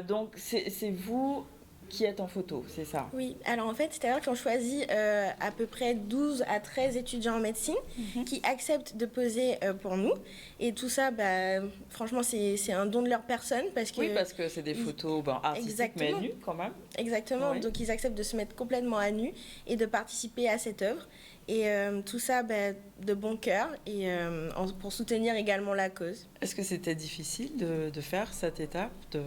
Donc, c'est vous qui êtes en photo, c'est ça? Oui, alors en fait, c'est-à-dire qu'on choisit à peu près 12 à 13 étudiants en médecine qui acceptent de poser pour nous. Et tout ça, franchement, c'est un don de leur personne. Parce que c'est des photos artistiques, mais nues quand même. Exactement, oui. Donc ils acceptent de se mettre complètement à nu et de participer à cette œuvre. Et tout ça de bon cœur et pour soutenir également la cause. Est-ce que c'était difficile de faire cette étape, de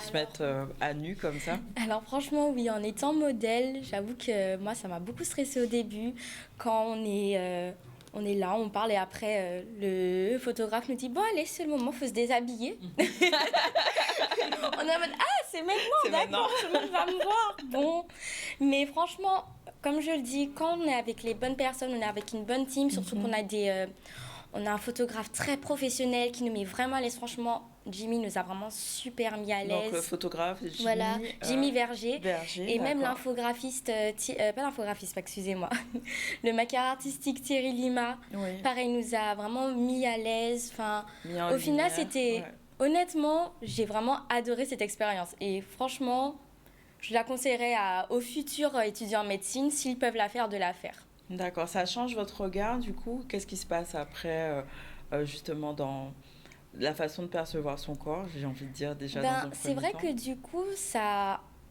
se mettre à nu comme ça? Alors franchement oui, en étant modèle, j'avoue que moi ça m'a beaucoup stressée au début quand on est on est là, on parle et après le photographe nous dit bon allez c'est le moment, faut se déshabiller. On est en mode ah c'est maintenant, d'accord, tout le monde va me voir. Bon, mais franchement comme je le dis, quand on est avec les bonnes personnes, on est avec une bonne team, surtout qu'on a on a un photographe très professionnel qui nous met vraiment à l'aise. Franchement, Jimmy nous a vraiment super mis à l'aise. Donc le photographe, Jimmy, voilà, Jimmy Verger. Et même l'infographiste, pas l'infographiste, excusez-moi, le maquilleur artistique Thierry Lima, pareil, nous a vraiment mis à l'aise. Enfin, au final, c'était... Ouais. Honnêtement, j'ai vraiment adoré cette expérience. Et franchement, je la conseillerais aux futurs étudiants en médecine, s'ils peuvent la faire, de la faire. D'accord, ça change votre regard du coup? Qu'est-ce qui se passe après, justement, dans la façon de percevoir son corps, j'ai envie de dire déjà dans un premier temps? C'est vrai que du coup,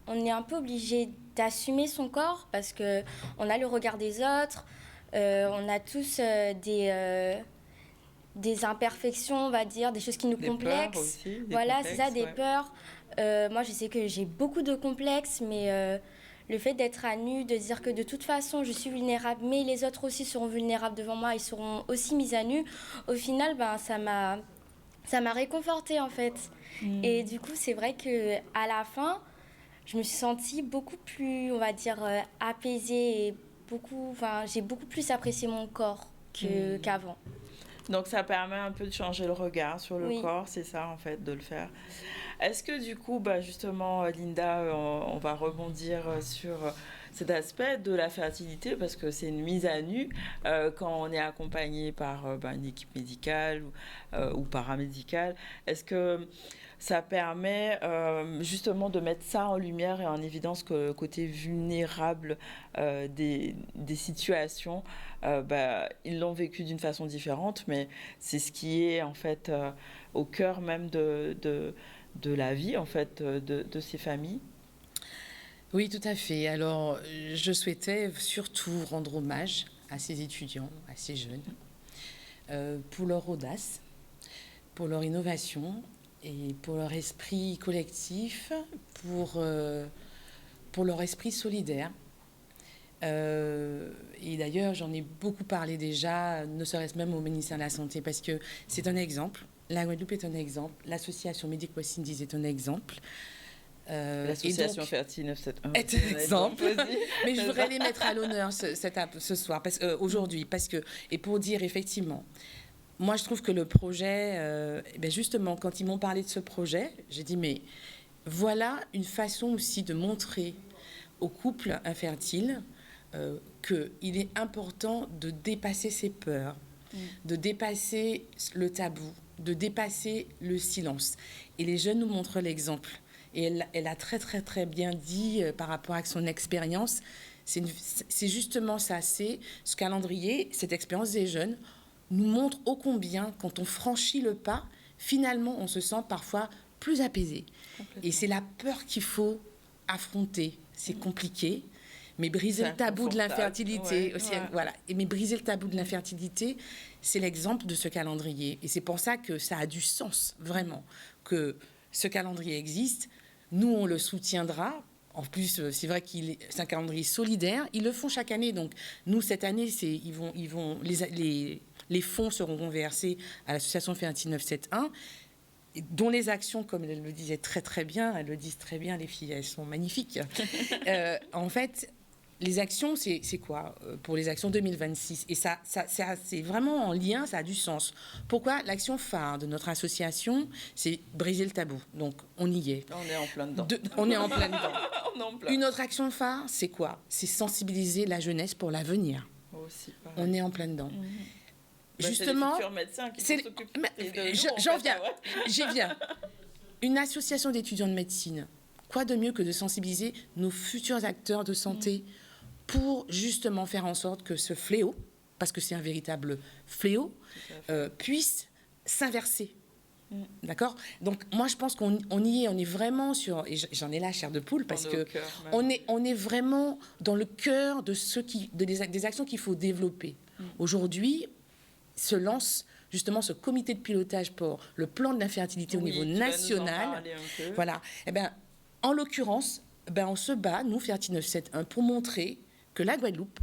on est un peu obligé d'assumer son corps parce qu'on a le regard des autres, on a tous des imperfections, on va dire, des choses qui nous complexent. Peurs aussi, voilà, c'est ça, des peurs. Moi, je sais que j'ai beaucoup de complexes, mais... le fait d'être à nu, de dire que de toute façon, je suis vulnérable, mais les autres aussi seront vulnérables devant moi, ils seront aussi mis à nu. Au final, ça m'a réconfortée, en fait. Et du coup, c'est vrai qu'à la fin, je me suis sentie beaucoup plus, on va dire, apaisée. Et j'ai beaucoup plus apprécié mon corps qu'avant. Donc, ça permet un peu de changer le regard sur le corps, c'est ça, en fait, de le faire. Est-ce que du coup, justement, Linda, on va rebondir sur cet aspect de la fertilité parce que c'est une mise à nu quand on est accompagné par une équipe médicale ou paramédicale. Est-ce que ça permet justement de mettre ça en lumière et en évidence que le côté vulnérable des situations, ils l'ont vécu d'une façon différente, mais c'est ce qui est en fait au cœur même de la vie en fait de ces familles? Oui, tout à fait. Alors, je souhaitais surtout rendre hommage à ces étudiants, à ces jeunes, pour leur audace, pour leur innovation et pour leur esprit collectif, pour leur esprit solidaire. Et d'ailleurs, j'en ai beaucoup parlé déjà, ne serait-ce même au ministère de la Santé, parce que c'est un exemple. La Guadeloupe est un exemple. L'association Medic-West Indies est un exemple. L'association Fertile 971 est un exemple. Mais je voudrais les mettre à l'honneur ce soir, aujourd'hui, et pour dire effectivement, moi je trouve que le projet, justement, quand ils m'ont parlé de ce projet, j'ai dit mais voilà une façon aussi de montrer aux couples infertiles qu'il est important de dépasser ses peurs, de dépasser le tabou, de dépasser le silence. Et les jeunes nous montrent l'exemple. Et elle a très, très, très bien dit par rapport à son expérience. C'est justement ça, c'est ce calendrier, cette expérience des jeunes nous montre ô combien, quand on franchit le pas, finalement, on se sent parfois plus apaisé. Et c'est la peur qu'il faut affronter. C'est compliqué, mais briser le tabou de l'infertilité aussi. Voilà. Mais briser le tabou de l'infertilité, c'est l'exemple de ce calendrier. Et c'est pour ça que ça a du sens, vraiment, que ce calendrier existe. Nous, on le soutiendra. En plus, c'est vrai c'est un calendrier solidaire. Ils le font chaque année. Donc, nous, cette année, les fonds seront versés à l'association Fertile 971, dont les actions, comme elle le disait très, très bien, elles le disent très bien, les filles, elles sont magnifiques. En fait, les actions, c'est quoi pour les actions 2026? Et ça, c'est vraiment en lien, ça a du sens. Pourquoi? L'action phare de notre association, c'est briser le tabou. Donc, on y est. On est en plein dedans. On est en plein dedans. Une autre action phare, c'est quoi? C'est sensibiliser la jeunesse pour l'avenir. Aussi, on est en plein dedans. Justement, c'est les futurs médecins qui s'occupent de nous. J'en viens. J'y viens. Une association d'étudiants de médecine, quoi de mieux que de sensibiliser nos futurs acteurs de santé pour justement faire en sorte que ce fléau, parce que c'est un véritable fléau, puisse s'inverser. D'accord? Donc, moi, je pense qu'on y est, on est vraiment sur... Et j'en ai la chair de poule, parce qu'on est vraiment dans le cœur de des actions qu'il faut développer. Aujourd'hui, se lance justement ce comité de pilotage pour le plan de l'infertilité au niveau national. Voilà. En l'occurrence, on se bat, nous, Fertile 971, pour montrer que la Guadeloupe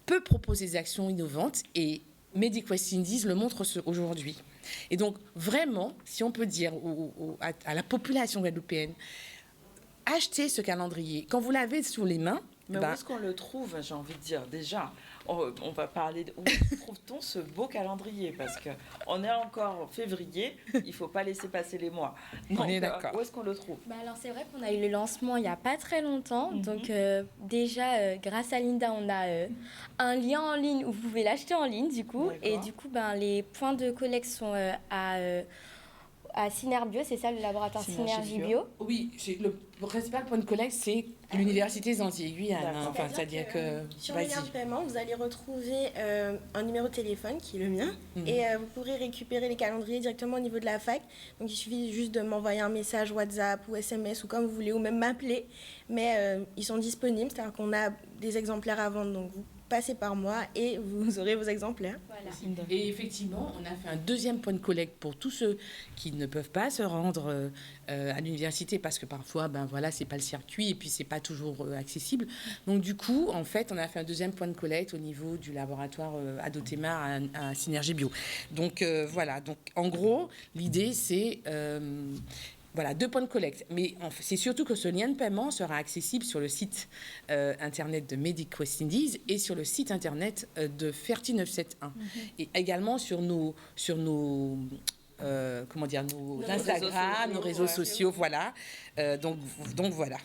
peut proposer des actions innovantes et Medic West Indies le montre aujourd'hui. Et donc, vraiment, si on peut dire à la population guadeloupéenne, achetez ce calendrier. Quand vous l'avez sous les mains, mais où est-ce qu'on le trouve, j'ai envie de dire, déjà on va parler où trouve-t-on ce beau calendrier, parce que on est encore en février, il faut pas laisser passer les mois. Donc, on est d'accord. Où est-ce qu'on le trouve? Alors c'est vrai qu'on a eu le lancement il n'y a pas très longtemps. Donc déjà, grâce à Linda, on a un lien en ligne où vous pouvez l'acheter en ligne du coup. D'accord. Et du coup, les points de collecte sont à Synerbio, c'est ça le laboratoire Synergie Bio. Oui, le principal point de collecte, c'est l'Université des Antilles-Guyane. D'accord. C'est-à-dire que... Sur le lien de paiement, vous allez retrouver un numéro de téléphone qui est le mien et vous pourrez récupérer les calendriers directement au niveau de la fac. Donc il suffit juste de m'envoyer un message WhatsApp ou SMS ou comme vous voulez, ou même m'appeler. Mais ils sont disponibles, c'est-à-dire qu'on a des exemplaires à vendre, donc vous passez par moi et vous aurez vos exemplaires. Voilà. Et effectivement, on a fait un deuxième point de collecte pour tous ceux qui ne peuvent pas se rendre à l'université parce que parfois, c'est pas le circuit et puis c'est pas toujours accessible. Donc du coup, en fait, on a fait un deuxième point de collecte au niveau du laboratoire Adotema à Synergie Bio. Donc voilà. Donc en gros, l'idée c'est 2 points de collecte. Mais c'est surtout que ce lien de paiement sera accessible sur le site internet de Medic West Indies et sur le site internet de Ferti 971. Et également sur nos Instagram, nos réseaux sociaux, voilà. Donc voilà.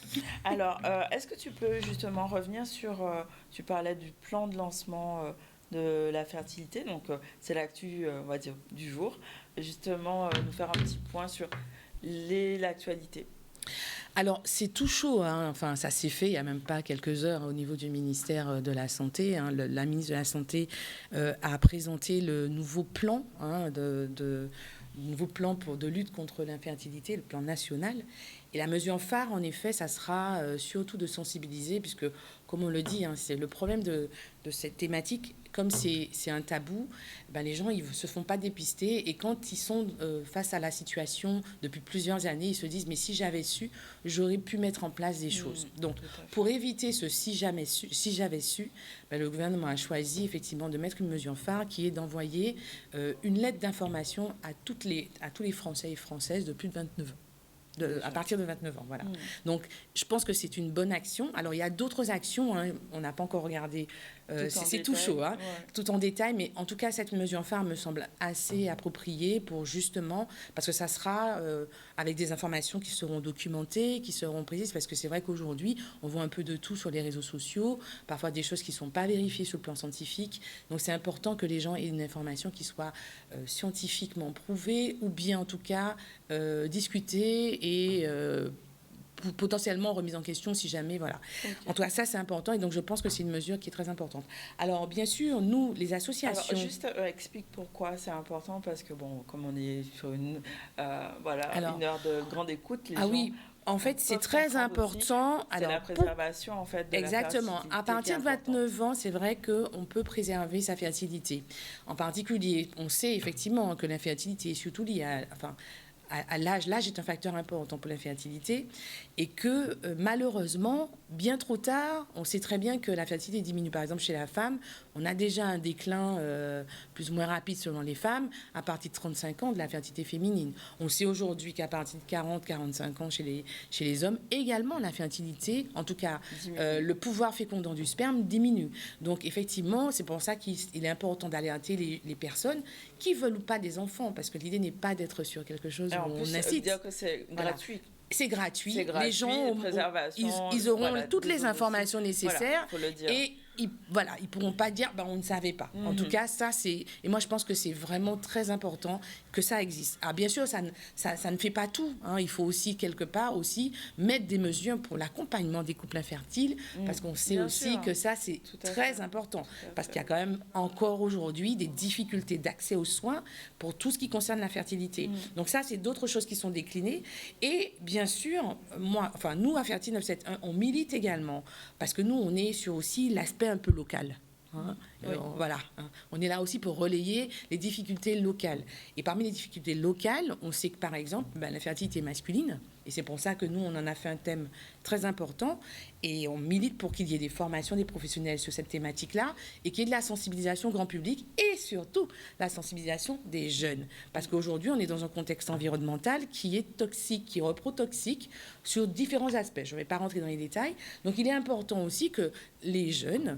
Alors, est-ce que tu peux justement revenir sur... tu parlais du plan de lancement de la fertilité, donc c'est l'actu, on va dire, du jour. Justement, nous faire un petit point sur l'actualité. Alors, c'est tout chaud. Enfin, ça s'est fait il n'y a même pas quelques heures au niveau du ministère de la Santé. La ministre de la Santé a présenté le nouveau plan de lutte contre l'infertilité, le plan national. Et la mesure phare, en effet, ça sera surtout de sensibiliser, puisque, comme on le dit, c'est le problème de cette thématique. Comme c'est un tabou, les gens ne se font pas dépister. Et quand ils sont face à la situation depuis plusieurs années, ils se disent « mais si j'avais su, j'aurais pu mettre en place des choses ». Donc, pour éviter ce « si j'avais su », le gouvernement a choisi effectivement de mettre une mesure phare qui est d'envoyer une lettre d'information à tous les Français et Françaises de plus de 29 ans. À partir de 29 ans, voilà. Donc, je pense que c'est une bonne action. Alors, il y a d'autres actions, on n'a pas encore regardé, c'est tout chaud, tout en détail, mais en tout cas, cette mesure phare me semble assez appropriée pour justement, parce que ça sera avec des informations qui seront documentées, qui seront précises, parce que c'est vrai qu'aujourd'hui, on voit un peu de tout sur les réseaux sociaux, parfois des choses qui ne sont pas vérifiées sur le plan scientifique. Donc, c'est important que les gens aient une information qui soit scientifiquement prouvée, ou bien en tout cas discutée et potentiellement remise en question si jamais, voilà. Okay. En tout cas, ça, c'est important et donc je pense que c'est une mesure qui est très importante. Alors, bien sûr, nous, les associations... Alors, juste explique pourquoi c'est important, parce que, bon, comme on est sur une heure de grande écoute, les gens... Oui. En fait, c'est très important. C'est la préservation, en fait, de exactement. La fertilité. À partir de 29 ans, c'est vrai qu'on peut préserver sa fertilité. En particulier, on sait effectivement que l'infertilité est surtout liée à l'âge. L'âge est un facteur important pour la fertilité et que malheureusement, bien trop tard, on sait très bien que la fertilité diminue. Par exemple, chez la femme, on a déjà un déclin plus ou moins rapide selon les femmes à partir de 35 ans de la fertilité féminine. On sait aujourd'hui qu'à partir de 40-45 ans chez les hommes, également la fertilité, en tout cas le pouvoir fécondant du sperme diminue. Donc effectivement, c'est pour ça qu'il est important d'alerter les personnes qui veulent ou pas des enfants, parce que l'idée n'est pas d'être sur quelque chose où on incite. Dire que c'est gratuit. C'est gratuit. Les gens ils auront toutes les informations nécessaires. Voilà, faut le dire. Et ils pourront pas dire on ne savait pas. En tout cas, ça c'est. Et moi je pense que c'est vraiment très important que ça existe. Alors bien sûr, ça ne fait pas tout. Il faut aussi quelque part mettre des mesures pour l'accompagnement des couples infertiles, parce qu'on sait bien aussi sûr. Que ça c'est très important. Parce qu'il y a quand même encore aujourd'hui des difficultés d'accès aux soins pour tout ce qui concerne la fertilité. Donc ça c'est d'autres choses qui sont déclinées. Et bien sûr, nous à Ferti 971, on milite également parce que nous on est sur aussi l'aspect un peu local. Oui. Voilà, on est là aussi pour relayer les difficultés locales. Et parmi les difficultés locales, on sait que par exemple, la fertilité masculine, Et c'est pour ça que nous, on en a fait un thème très important et on milite pour qu'il y ait des formations des professionnels sur cette thématique-là et qu'il y ait de la sensibilisation grand public et surtout la sensibilisation des jeunes. Parce qu'aujourd'hui, on est dans un contexte environnemental qui est toxique, qui est reprotoxique sur différents aspects. Je ne vais pas rentrer dans les détails. Donc, il est important aussi que les jeunes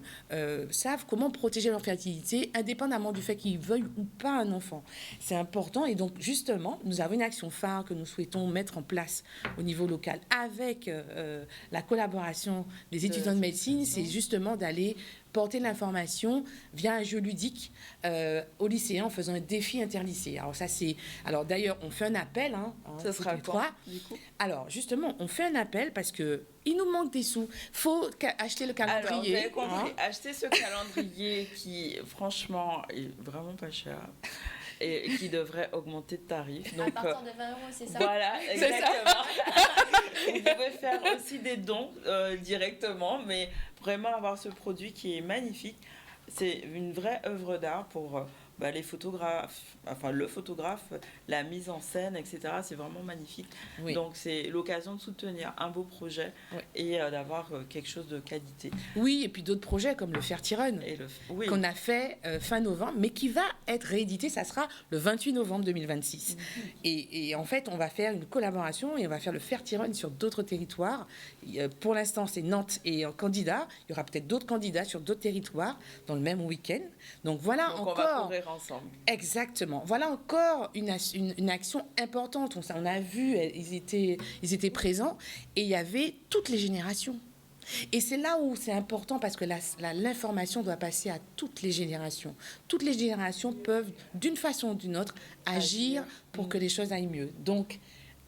savent comment protéger leur fertilité indépendamment du fait qu'ils veuillent ou pas un enfant. C'est important et donc, justement, nous avons une action phare que nous souhaitons mettre en place au niveau local avec la collaboration des étudiants de médecine, c'est justement d'aller porter l'information via un jeu ludique aux lycéens en faisant un défi interlycée. Alors ça c'est, alors d'ailleurs on fait un appel. Ça sera quoi du coup? Alors justement on fait un appel parce que il nous manque des sous. Faut acheter le calendrier. Alors vous avez compris, acheter ce calendrier qui franchement est vraiment pas cher. Et qui devrait augmenter de tarif. Donc, à partir de 20 €, c'est ça? Voilà, exactement. Vous pouvez faire aussi des dons directement, mais vraiment avoir ce produit qui est magnifique. C'est une vraie œuvre d'art pour les photographes, enfin le photographe, la mise en scène, etc. C'est vraiment magnifique. Oui. Donc c'est l'occasion de soutenir un beau projet et d'avoir quelque chose de qualité. Oui, et puis d'autres projets comme le Fertirun qu'on a fait fin novembre, mais qui va être réédité, ça sera le 28 novembre 2026. Et en fait, on va faire une collaboration et on va faire le Fertirun sur d'autres territoires. Pour l'instant, c'est Nantes et un candidat. Il y aura peut-être d'autres candidats sur d'autres territoires dans le même week-end. Donc voilà. Donc encore. On va courir ensemble. Exactement. Voilà encore une action importante. On a vu, ils étaient présents et il y avait toutes les générations. Et c'est là où c'est important parce que l'information doit passer à toutes les générations. Toutes les générations peuvent, d'une façon ou d'une autre, agir pour que les choses aillent mieux. Donc,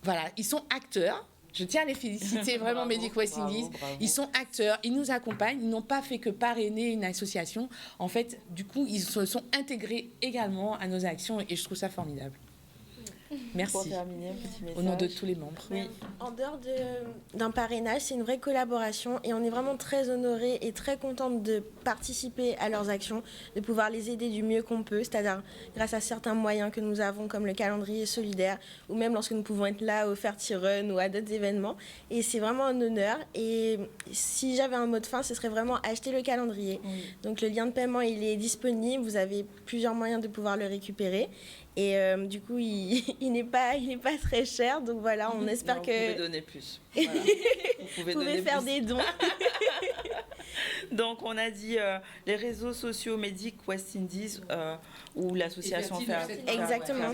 voilà, ils sont acteurs. Je tiens à les féliciter, vraiment, Bravo, Medic West Indies. Ils sont acteurs, ils nous accompagnent, ils n'ont pas fait que parrainer une association. En fait, du coup, ils se sont intégrés également à nos actions et je trouve ça formidable. Merci. Pour terminer, un petit message. Au nom de tous les membres. Oui. En dehors d'un parrainage, c'est une vraie collaboration et on est vraiment très honorés et très contente de participer à leurs actions, de pouvoir les aider du mieux qu'on peut, c'est-à-dire grâce à certains moyens que nous avons comme le calendrier solidaire ou même lorsque nous pouvons être là au Fertirun ou à d'autres événements. Et c'est vraiment un honneur. Et si j'avais un mot de fin, ce serait vraiment acheter le calendrier. Donc le lien de paiement, il est disponible. Vous avez plusieurs moyens de pouvoir le récupérer. Et du coup, il n'est pas très cher. Donc voilà, on espère que... Vous pouvez donner plus. Voilà. Vous pouvez faire des dons. Donc on a dit les réseaux sociaux Medic West Indies ou l'association Exactement.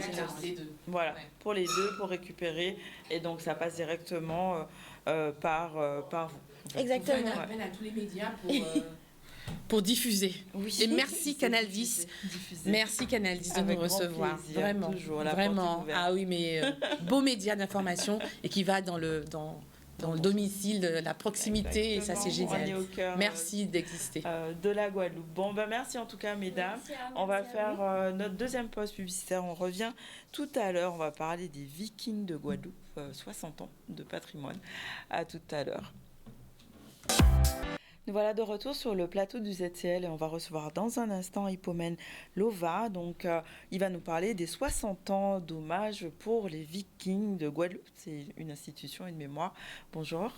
Voilà, pour les deux, pour récupérer. Et donc ça passe directement par vous. Exactement. On fait un appel à tous les médias pour diffuser. Oui. Et merci Canal 10. Merci Canal 10 de nous recevoir. Plaisir, vraiment. Toujours, vraiment. Ah oui, mais beau média d'information et qui va dans le domicile, la proximité, et ça c'est génial. On est au cœur, merci d'exister. De la Guadeloupe. Bon, merci en tout cas, mesdames. On va faire notre deuxième pause publicitaire. On revient tout à l'heure. On va parler des Vikings de Guadeloupe, 60 ans de patrimoine. À tout à l'heure. Nous voilà de retour sur le plateau du ZCL et on va recevoir dans un instant Hippomène Lova. Donc, il va nous parler des 60 ans d'hommage pour les Vikings de Guadeloupe. C'est une institution, une mémoire. Bonjour.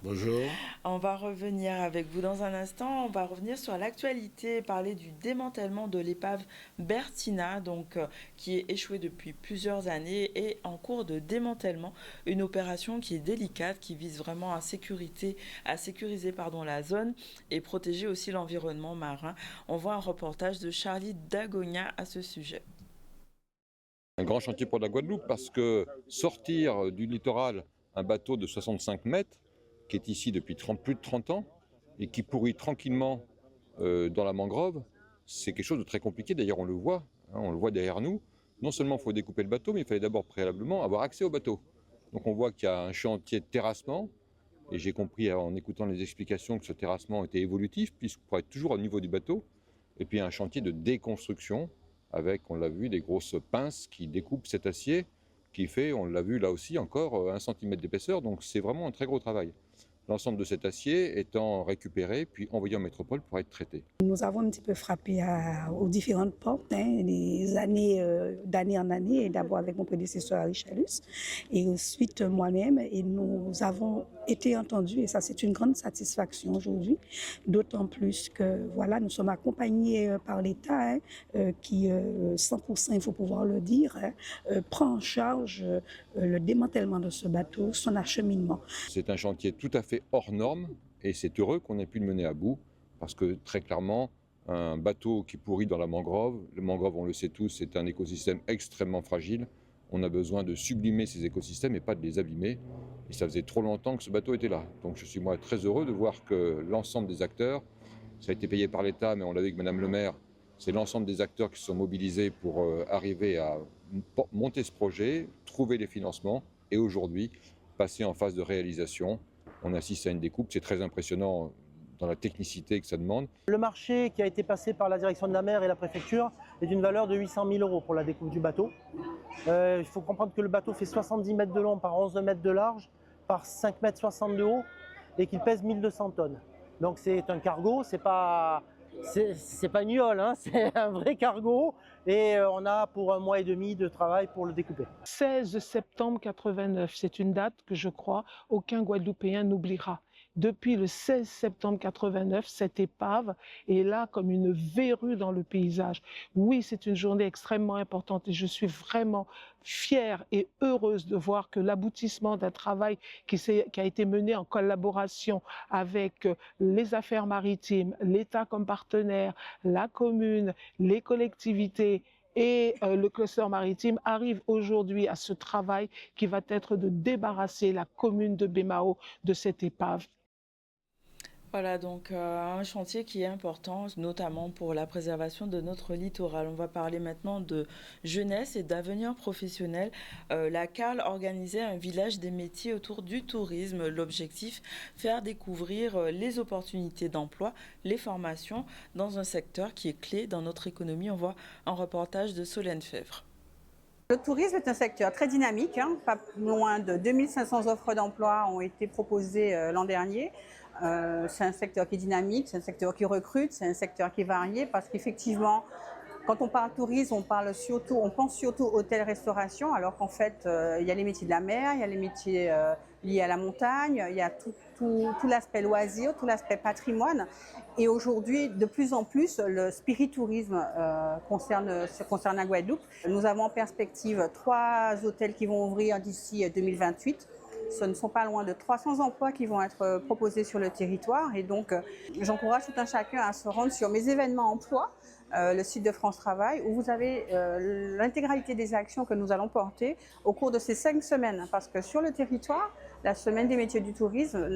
Bonjour. On va revenir avec vous dans un instant. On va revenir sur l'actualité, parler du démantèlement de l'épave Bertina, donc qui est échouée depuis plusieurs années et en cours de démantèlement. Une opération qui est délicate, qui vise vraiment à sécuriser la zone et protéger aussi l'environnement marin. On voit un reportage de Charlie Dagonia à ce sujet. Un grand chantier pour la Guadeloupe parce que sortir du littoral un bateau de 65 mètres, qui est ici depuis plus de 30 ans et qui pourrit tranquillement dans la mangrove, c'est quelque chose de très compliqué. D'ailleurs, on le voit derrière nous. Non seulement il faut découper le bateau, mais il fallait d'abord préalablement avoir accès au bateau. Donc on voit qu'il y a un chantier de terrassement, et j'ai compris en écoutant les explications que ce terrassement était évolutif, puisqu'on pourrait être toujours au niveau du bateau, et puis un chantier de déconstruction, avec, on l'a vu, des grosses pinces qui découpent cet acier, qui fait, on l'a vu là aussi, encore 1 cm d'épaisseur, donc c'est vraiment un très gros travail. l'ensemble de cet acier étant récupéré puis envoyé en métropole pour être traité. Nous avons un petit peu frappé aux différentes portes, les années d'année en année, et d'abord avec mon prédécesseur Harry Chalus, et ensuite moi-même, et nous avons été entendus, et ça c'est une grande satisfaction aujourd'hui, d'autant plus que voilà, nous sommes accompagnés par l'État qui, 100%, il faut pouvoir le dire, prend en charge le démantèlement de ce bateau, son acheminement. C'est un chantier tout à fait hors norme et c'est heureux qu'on ait pu le mener à bout parce que très clairement, un bateau qui pourrit dans la mangrove, le mangrove on le sait tous, c'est un écosystème extrêmement fragile. On a besoin de sublimer ces écosystèmes et pas de les abîmer. Et ça faisait trop longtemps que ce bateau était là. Donc je suis moi très heureux de voir que l'ensemble des acteurs, ça a été payé par l'État, mais on l'a vu avec Madame le maire, c'est l'ensemble des acteurs qui se sont mobilisés pour arriver à monter ce projet, trouver les financements et aujourd'hui passer en phase de réalisation. On assiste à une découpe, c'est très impressionnant dans la technicité que ça demande. Le marché qui a été passé par la direction de la mer et la préfecture est d'une valeur de 800 000 € pour la découpe du bateau. Il faut comprendre que le bateau fait 70 mètres de long par 11 mètres de large par 5 mètres 60 de haut et qu'il pèse 1200 tonnes. Donc c'est un cargo, c'est pas une yole, hein, c'est un vrai cargo et on a pour 1 mois et demi de travail pour le découper. 16 septembre 89, c'est une date que je crois aucun Guadeloupéen n'oubliera. Depuis le 16 septembre 89, cette épave est là comme une verrue dans le paysage. Oui, c'est une journée extrêmement importante et je suis vraiment fière et heureuse de voir que l'aboutissement d'un travail qui a été mené en collaboration avec les affaires maritimes, l'État comme partenaire, la commune, les collectivités et le cluster maritime arrive aujourd'hui à ce travail qui va être de débarrasser la commune de Baie-Mahault de cette épave. Voilà, donc un chantier qui est important, notamment pour la préservation de notre littoral. On va parler maintenant de jeunesse et d'avenir professionnel. La CARL organisait un village des métiers autour du tourisme. L'objectif, faire découvrir les opportunités d'emploi, les formations dans un secteur qui est clé dans notre économie. On voit un reportage de Solène Fèvre. Le tourisme est un secteur très dynamique. Pas loin de 2500 offres d'emploi ont été proposées l'an dernier. C'est un secteur qui est dynamique, c'est un secteur qui recrute, c'est un secteur qui est varié parce qu'effectivement, quand on parle tourisme, on pense surtout hôtel-restauration, alors qu'en fait, il y a les métiers de la mer, il y a les métiers liés à la montagne, il y a tout l'aspect loisir, tout l'aspect patrimoine. Et aujourd'hui, de plus en plus, le spiritourisme concerne la Guadeloupe. Nous avons en perspective 3 hôtels qui vont ouvrir d'ici 2028. Ce ne sont pas loin de 300 emplois qui vont être proposés sur le territoire. Et donc, j'encourage tout un chacun à se rendre sur mes événements emploi, le site de France Travail, où vous avez l'intégralité des actions que nous allons porter au cours de ces 5 semaines. Parce que sur le territoire, la semaine des métiers du tourisme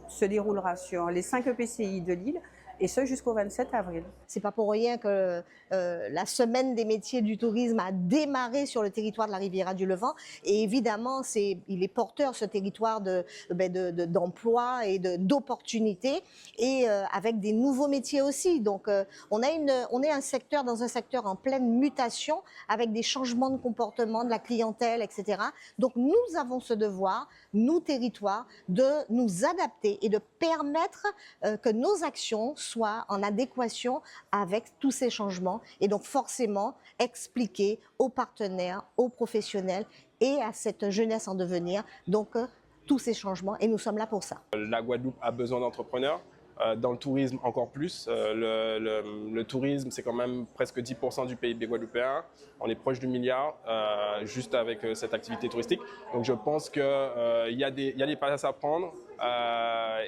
se déroulera sur les 5 EPCI de l'île, et ce jusqu'au 27 avril. C'est pas pour rien que la semaine des métiers du tourisme a démarré sur le territoire de la Riviera du Levant. Et évidemment, il est porteur, ce territoire, d'emploi et d'opportunités, et avec des nouveaux métiers aussi. Donc, on est dans un secteur en pleine mutation, avec des changements de comportement de la clientèle, etc. Donc, nous avons ce devoir, nous, territoires, de nous adapter et de permettre que nos actions soient en adéquation avec tous ces changements et donc forcément expliquer aux partenaires, aux professionnels et à cette jeunesse en devenir donc tous ces changements, et nous sommes là pour ça. La Guadeloupe a besoin d'entrepreneurs. Dans le tourisme encore plus. Le tourisme, c'est quand même presque 10% du PIB guadeloupéen. On est proche du milliard juste avec cette activité touristique. Donc je pense qu'il y a des passes à prendre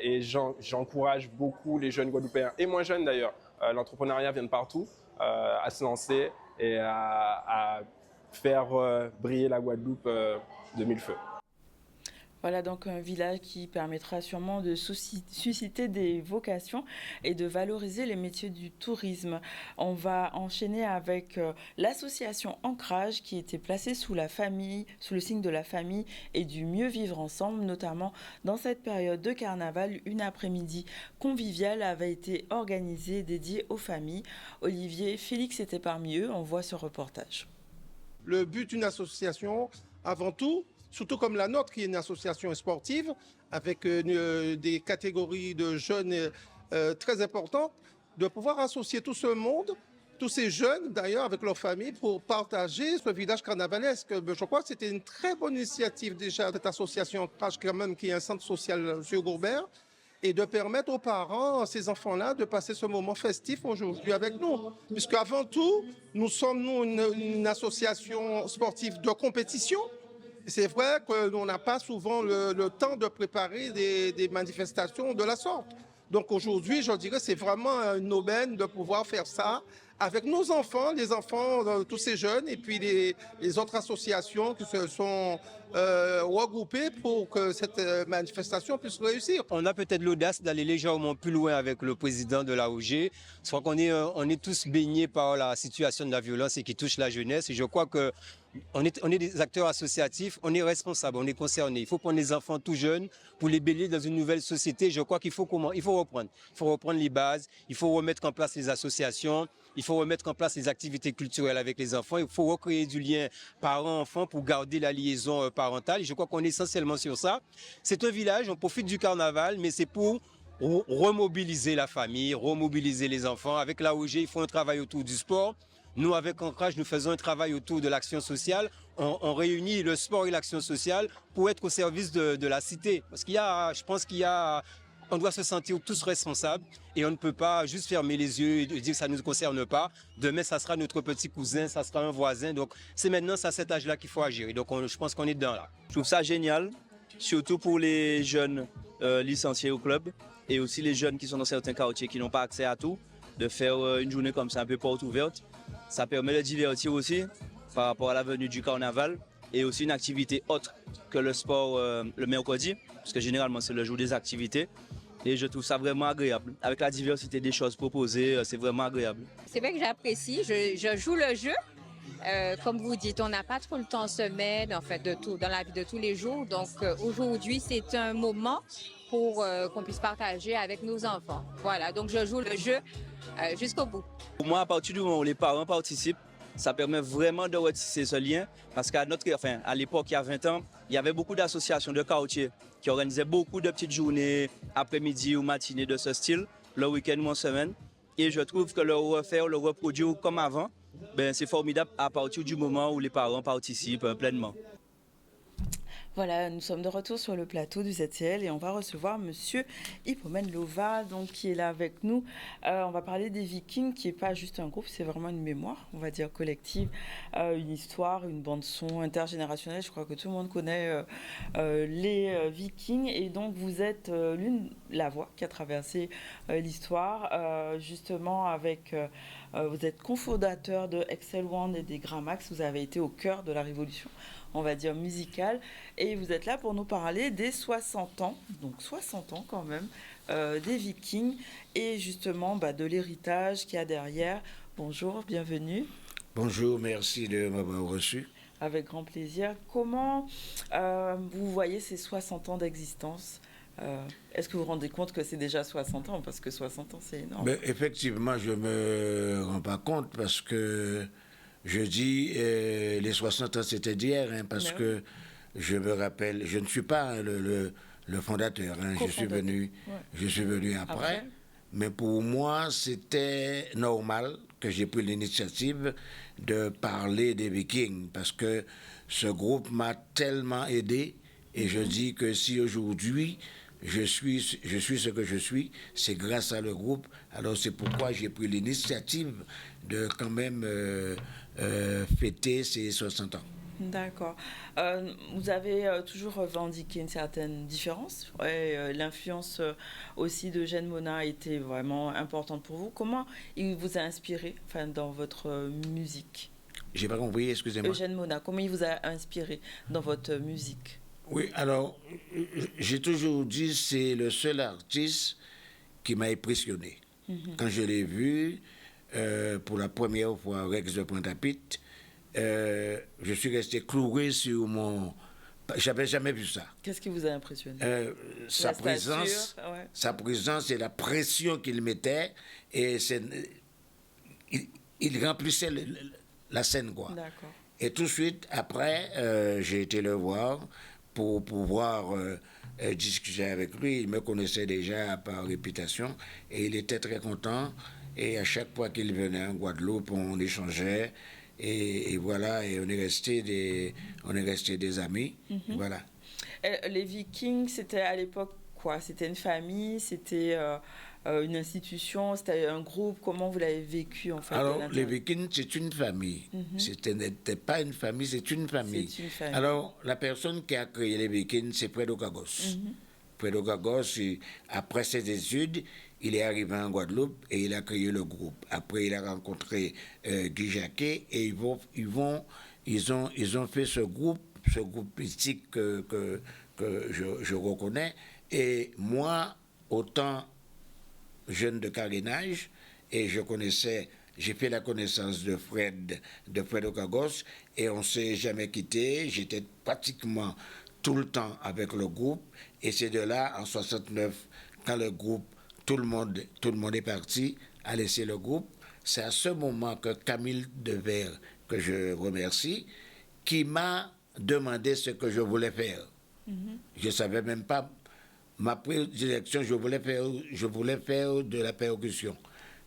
et j'encourage beaucoup les jeunes guadeloupéens et moins jeunes d'ailleurs. L'entrepreneuriat vient de partout, à se lancer et à faire briller la Guadeloupe de mille feux. Voilà donc un village qui permettra sûrement de susciter des vocations et de valoriser les métiers du tourisme. On va enchaîner avec l'association Ancrage qui était placée sous le signe de la famille et du mieux vivre ensemble, notamment dans cette période de carnaval. Une après-midi conviviale avait été organisée dédiée aux familles. Olivier Félix était parmi eux, on voit ce reportage. Le but d'une association, avant tout, surtout comme la nôtre, qui est une association sportive, avec des catégories de jeunes très importantes, de pouvoir associer tout ce monde, tous ces jeunes d'ailleurs avec leurs familles pour partager ce village carnavalesque. Je crois que c'était une très bonne initiative déjà, cette association Crash quand même, qui est un centre social sur Gourbert, et de permettre aux parents, à ces enfants-là, de passer ce moment festif aujourd'hui avec nous. Puisque avant tout, nous sommes une association sportive de compétition. C'est vrai qu'on n'a pas souvent le temps de préparer des manifestations de la sorte. Donc aujourd'hui, je dirais, c'est vraiment une aubaine de pouvoir faire ça avec nos enfants, les enfants, tous ces jeunes, et puis les autres associations qui se sont regroupées pour que cette manifestation puisse réussir. On a peut-être l'audace d'aller légèrement plus loin avec le président de l'AOG. Je crois qu'on est tous baignés par la situation de la violence et qui touche la jeunesse. Et je crois que on est des acteurs associatifs, on est responsables, on est concernés. Il faut prendre les enfants tout jeunes pour les baigner dans une nouvelle société. Je crois qu'il faut reprendre. Il faut reprendre les bases, il faut remettre en place les associations, il faut remettre en place les activités culturelles avec les enfants. Il faut recréer du lien parent-enfant pour garder la liaison parentale. Et je crois qu'on est essentiellement sur ça. C'est un village, on profite du carnaval, mais c'est pour remobiliser la famille, remobiliser les enfants. Avec l'AOG, il faut un travail autour du sport. Nous, avec Ancrage, nous faisons un travail autour de l'action sociale. On réunit le sport et l'action sociale pour être au service de la cité. Parce je pense on doit se sentir tous responsables et on ne peut pas juste fermer les yeux et dire que ça ne nous concerne pas. Demain, ça sera notre petit cousin, ça sera un voisin. Donc, c'est maintenant, c'est à cet âge-là qu'il faut agir. Et donc, je pense qu'on est dedans là. Je trouve ça génial, surtout pour les jeunes licenciés au club et aussi les jeunes qui sont dans certains quartiers qui n'ont pas accès à tout, de faire une journée comme ça, un peu porte ouverte. Ça permet de divertir aussi par rapport à la venue du carnaval et aussi une activité autre que le sport le mercredi, parce que généralement c'est le jour des activités. Et je trouve ça vraiment agréable. Avec la diversité des choses proposées, c'est vraiment agréable. C'est vrai que j'apprécie, je joue le jeu. Comme vous dites, on n'a pas trop le temps en semaine, en fait, dans la vie de tous les jours. Donc aujourd'hui, c'est un moment pour qu'on puisse partager avec nos enfants. Voilà, donc je joue le jeu jusqu'au bout. Pour moi, à partir du moment où les parents participent, ça permet vraiment de retisser ce lien. Parce qu'à l'époque, il y a 20 ans, il y avait beaucoup d'associations de quartiers qui organisaient beaucoup de petites journées, après-midi ou matinées de ce style, le week-end ou en semaine. Et je trouve que le reproduire comme avant, c'est formidable à partir du moment où les parents participent pleinement. Voilà, nous sommes de retour sur le plateau du ZCL et on va recevoir Monsieur Hippomène Lova, donc, qui est là avec nous. On va parler des Vikings, qui n'est pas juste un groupe, c'est vraiment une mémoire, on va dire collective, une histoire, une bande-son intergénérationnelle. Je crois que tout le monde connaît les Vikings et donc vous êtes la voix qui a traversé l'histoire, justement avec... vous êtes cofondateur de Excel One et des Gramax, vous avez été au cœur de la révolution, on va dire musicale, et vous êtes là pour nous parler des 60 ans, donc 60 ans quand même, des Vikings, et justement de l'héritage qu'il y a derrière. Bonjour, bienvenue. Bonjour, merci de m'avoir reçu. Avec grand plaisir. Comment vous voyez ces 60 ans d'existence ? Est-ce que vous vous rendez compte que c'est déjà 60 ans? Parce que 60 ans, c'est énorme. Effectivement, je ne me rends pas compte parce que je dis les 60 ans, c'était d'hier, parce que je me rappelle, je ne suis pas le fondateur, je suis venu après. Mais pour moi, c'était normal que j'ai pris l'initiative de parler des Vikings parce que ce groupe m'a tellement aidé et je dis que si aujourd'hui je suis ce que je suis, c'est grâce à le groupe. Alors c'est pourquoi j'ai pris l'initiative de quand même fêter ces 60 ans. D'accord. Vous avez toujours revendiqué une certaine différence. L'influence aussi d'Eugène Mona a été vraiment importante pour vous. Comment il vous a inspiré dans votre musique? J'ai pas compris, excusez-moi. Eugène Mona, comment il vous a inspiré dans votre musique? Oui, alors, j'ai toujours dit c'est le seul artiste qui m'a impressionné. Quand je l'ai vu, pour la première fois, Rex de Pointe-à-Pitre, je suis resté cloué sur mon... J'avais jamais vu ça. Qu'est-ce qui vous a impressionné? Sa présence, sa présence et la pression qu'il mettait, et il remplissait la scène, quoi. D'accord. Et tout de suite, après, j'ai été le voir pour pouvoir discuter avec lui. Il me connaissait déjà par réputation et il était très content. Et à chaque fois qu'il venait en Guadeloupe, on échangeait. Et voilà, et on est resté des amis. Voilà. Les Vikings, c'était à l'époque quoi? C'était une famille, c'était une institution, c'était un groupe. Comment vous l'avez vécu en fait? Alors, les Vikings, c'est une famille. C'était n'était pas une famille, c'est une famille. Alors, la personne qui a créé les Vikings, c'est Fredo Gagos. Fredo Gagos, après ses études, il est arrivé en Guadeloupe et il a créé le groupe. Après, il a rencontré Guy Jacquet et ils ont fait ce groupe politique que je reconnais. Et moi, autant jeune de carénage, et j'ai fait la connaissance de Fred Okagos, et on ne s'est jamais quitté. J'étais pratiquement tout le temps avec le groupe, et c'est de là, en 69, quand le groupe, tout le monde est parti, a laissé le groupe. C'est à ce moment que Camille Devers, que je remercie, qui m'a demandé ce que je voulais faire. Je ne savais même pas ma prédilection, je voulais faire de la percussion.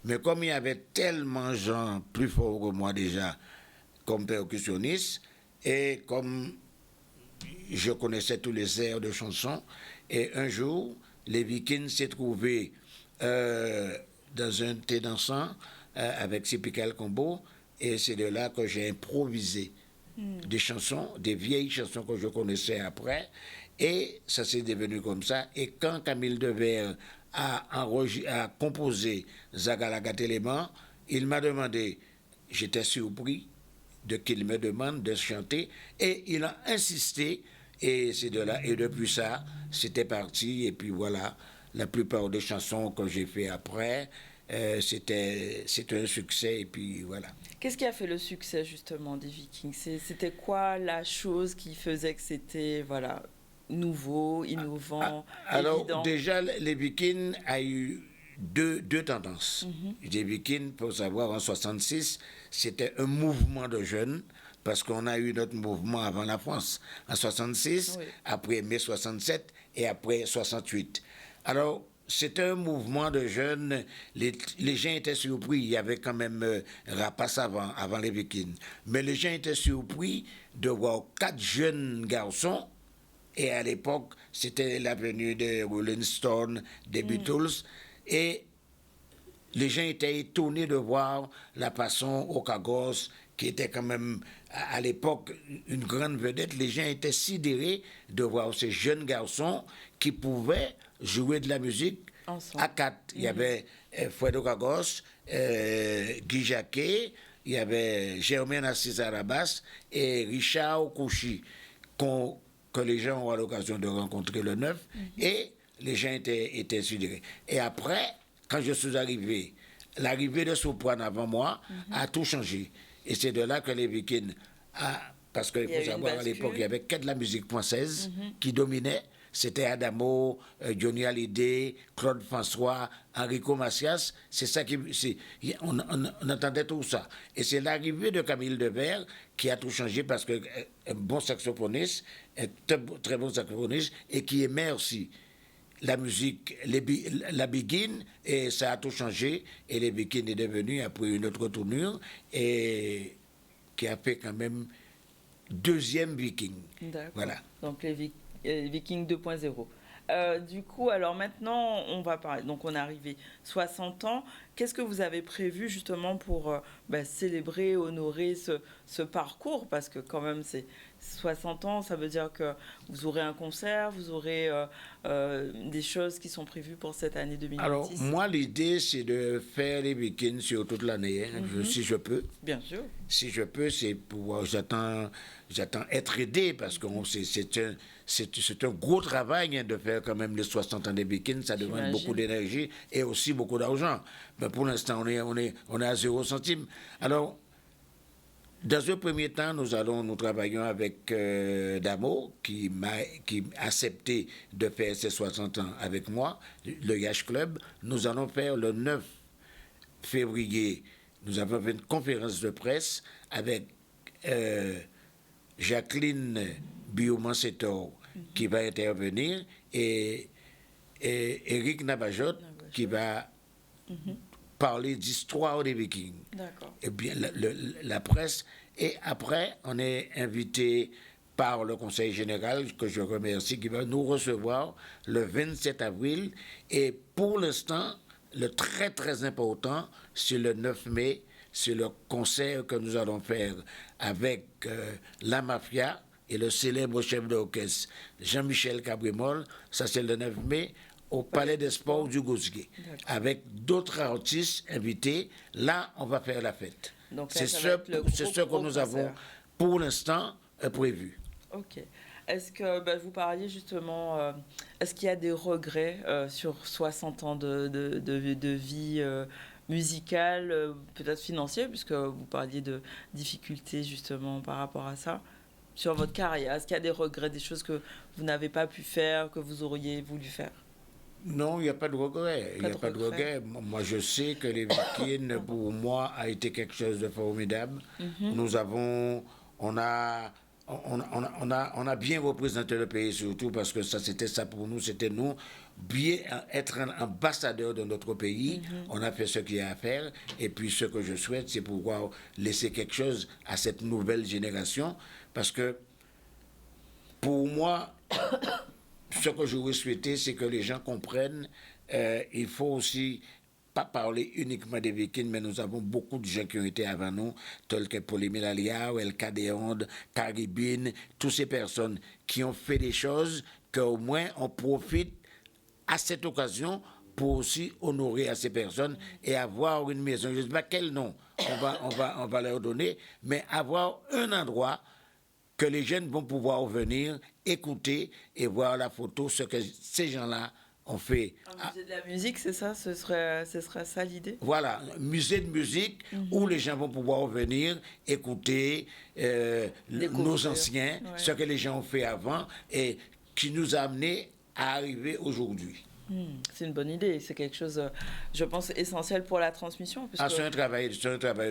Mais comme il y avait tellement de gens plus forts que moi déjà comme percussionniste, et comme je connaissais tous les airs de chansons, et un jour, les Vikings s'est trouvé dans un thé dansant avec Sipikal Combo, et c'est de là que j'ai improvisé des chansons, des vieilles chansons que je connaissais après, et ça s'est devenu comme ça. Et quand Camille Devers a composé Zagalagateléman, il m'a demandé, j'étais surpris de qu'il me demande de chanter, et il a insisté, et c'est de là, et depuis ça, c'était parti, et puis voilà, la plupart des chansons que j'ai fait après, c'était un succès, et puis voilà. Qu'est-ce qui a fait le succès justement des Vikings? C'était quoi la chose qui faisait que c'était voilà, nouveau, innovant, alors, évident? déjà, les Vikings a eu deux tendances. Les Vikings, pour savoir, en 66, c'était un mouvement de jeunes, parce qu'on a eu notre mouvement avant la France, en 66, après mai 67 et après 68. Alors, c'était un mouvement de jeunes, les gens étaient surpris, il y avait quand même Rapace avant les Vikings, mais les gens étaient surpris de voir 4 jeunes garçons, et à l'époque, c'était la venue des Rolling Stones, des Beatles, et les gens étaient étonnés de voir la façon Okagos, qui était quand même, à l'époque, une grande vedette. Les gens étaient sidérés de voir ces jeunes garçons qui pouvaient jouer de la musique à 4. Il y avait Fred Okagos, Guy Jacquet, il y avait Germaine Assis à la basse et Richard Okouchi, que les gens ont l'occasion de rencontrer le 9, et les gens étaient sidérés. Et après, quand je suis arrivé, l'arrivée de Soprano avant moi a tout changé. Et c'est de là que les Vikings, parce qu'il faut savoir, à l'époque, il n'y avait que de la musique française qui dominait. C'était Adamo, Johnny Hallyday, Claude François, Enrico Macias. C'est ça on entendait tout ça. Et c'est l'arrivée de Camille Devers qui a tout changé, parce que un bon saxophoniste, un très bon saxophoniste, et qui aimait aussi la musique, la Begin, et ça a tout changé, et les Vikings est devenu, après une autre tournure, et qui a fait quand même deuxième Viking. Voilà. Donc les Vikings 2.0. Du coup, alors maintenant, on va parler. Donc, on est arrivé 60 ans. Qu'est-ce que vous avez prévu justement pour célébrer, honorer ce parcours? Parce que quand même, c'est 60 ans, ça veut dire que vous aurez un concert, vous aurez des choses qui sont prévues pour cette année 2026. Alors, moi, l'idée, c'est de faire les Vikings sur toute l'année, si je peux. Bien sûr. Si je peux, c'est pour... J'attends être aidé, parce que c'est un gros travail de faire quand même les 60 ans des Vikings. Ça demande beaucoup d'énergie et aussi beaucoup d'argent. Mais pour l'instant, on est à 0 centime. Alors, dans un premier temps, nous travaillons avec Damo, qui a accepté de faire ses 60 ans avec moi, le Yacht Club. Nous allons faire le 9 février, nous avons fait une conférence de presse avec Jacqueline Bioman-Setor qui va intervenir et Eric Nabajot qui va parler d'histoire des Vikings. D'accord. Eh bien, la presse. Et après, on est invité par le Conseil général, que je remercie, qui va nous recevoir le 27 avril. Et pour l'instant, le très très important, c'est le 9 mai, c'est le concert que nous allons faire avec la Mafia et le célèbre chef d'orchestre Jean-Michel Cabrimol. Ça, c'est le 9 mai au Palais des Sports du Gauzguet, avec d'autres artistes invités. Là, on va faire la fête. C'est ce que nous avons pour l'instant prévu. Ok. Est-ce que vous parliez justement, est-ce qu'il y a des regrets sur 60 ans de vie musicale, peut-être financière, puisque vous parliez de difficultés justement par rapport à ça, sur votre carrière? Est-ce qu'il y a des regrets, des choses que vous n'avez pas pu faire, que vous auriez voulu faire? Non, il n'y a pas de regret. Il n'y a pas de regret. Moi, je sais que les Vikings, pour moi, a été quelque chose de formidable. On a bien représenté le pays, surtout parce que ça, c'était ça pour nous. C'était nous, bien être un ambassadeur de notre pays. On a fait ce qu'il y a à faire. Et puis, ce que je souhaite, c'est pouvoir laisser quelque chose à cette nouvelle génération. Parce que, pour moi... Ce que j'aurais souhaité, c'est que les gens comprennent, il faut aussi pas parler uniquement des Vikings, mais nous avons beaucoup de gens qui ont été avant nous, tels que Paul-Émile Aliard, El Cadéonde, Caribine, toutes ces personnes qui ont fait des choses qu'au moins on profite à cette occasion pour aussi honorer à ces personnes et avoir une maison. Je ne sais pas quel nom on va leur donner, mais avoir un endroit que les jeunes vont pouvoir venir écouter et voir la photo, ce que ces gens-là ont fait. Un musée de la musique, c'est ça? Ce serait ça l'idée? Voilà, un musée de musique où les gens vont pouvoir venir écouter nos anciens, ce que les gens ont fait avant et qui nous a amenés à arriver aujourd'hui. C'est une bonne idée, c'est quelque chose, je pense, essentiel pour la transmission. Ah, c'est un travail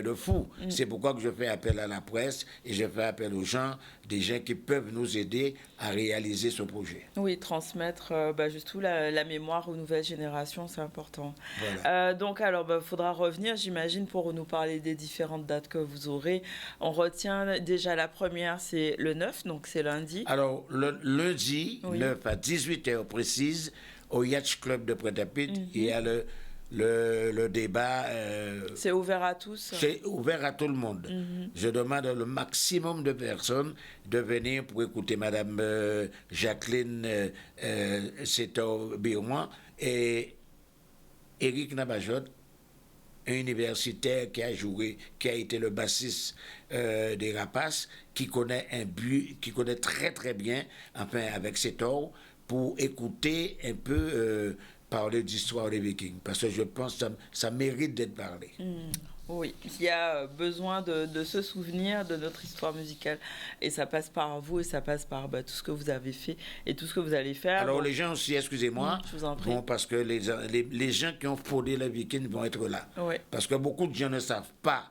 de fou. C'est pourquoi que je fais appel à la presse et je fais appel aux gens, des gens qui peuvent nous aider à réaliser ce projet. Oui, transmettre juste la mémoire aux nouvelles générations, c'est important. Voilà. Donc alors, faudra revenir, j'imagine, pour nous parler des différentes dates que vous aurez. On retient déjà la première, c'est le 9, donc c'est lundi. Alors, le lundi, 9 à 18h précise, au Yacht Club de Pointe-à-Pitre, il y a le débat. C'est ouvert à tous? C'est ouvert à tout le monde. Je demande le maximum de personnes de venir pour écouter Madame Jacqueline Setor-Birman et Eric Nabajot, un universitaire qui a été le bassiste des Rapaces, qui connaît très très bien, enfin avec Setor, pour écouter un peu parler d'histoire des Vikings, parce que je pense que ça mérite d'être parlé. Oui, il y a besoin de se souvenir de notre histoire musicale, et ça passe par vous, et ça passe par tout ce que vous avez fait, et tout ce que vous allez faire. Alors les gens aussi, excusez-moi, je vous en prie. Parce que les gens qui ont fondé les Vikings vont être là. Oui. Parce que beaucoup de gens ne savent pas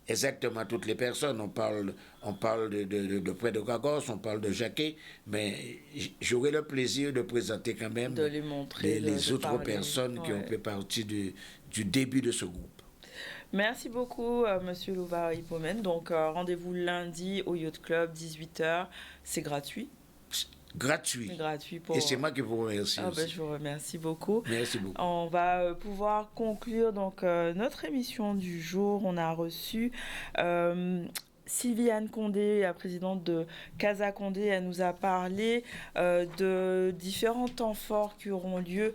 exactement toutes les personnes. On parle de Fred de Gagos, on parle de Jacquet, mais j'aurai le plaisir de présenter quand même de les montrer, les autres personnes qui ont fait partie du début de ce groupe. Merci beaucoup, Monsieur Louva-Ipomen. Donc, rendez-vous lundi au Yacht Club, 18h. C'est gratuit? Gratuit. Pour... Et c'est moi qui vous remercie aussi. Je vous remercie beaucoup. Merci beaucoup. On va pouvoir conclure donc notre émission du jour. On a reçu Sylviane Condé, la présidente de Casa Condé. Elle nous a parlé de différents temps forts qui auront lieu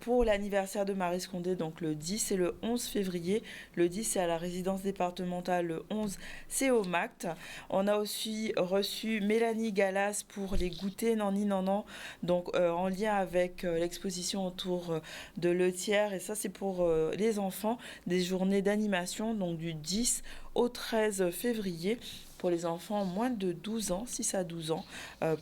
pour l'anniversaire de Maryse Condé, donc le 10 et le 11 février. Le 10, c'est à la résidence départementale, le 11, c'est au MACT. On a aussi reçu Mélanie Gallas pour les goûters Nanni Nanan, donc en lien avec l'exposition autour de Letière, et ça c'est pour les enfants, des journées d'animation, donc du 10 au 13 février. pour les enfants moins de 12 ans, 6 à 12 ans,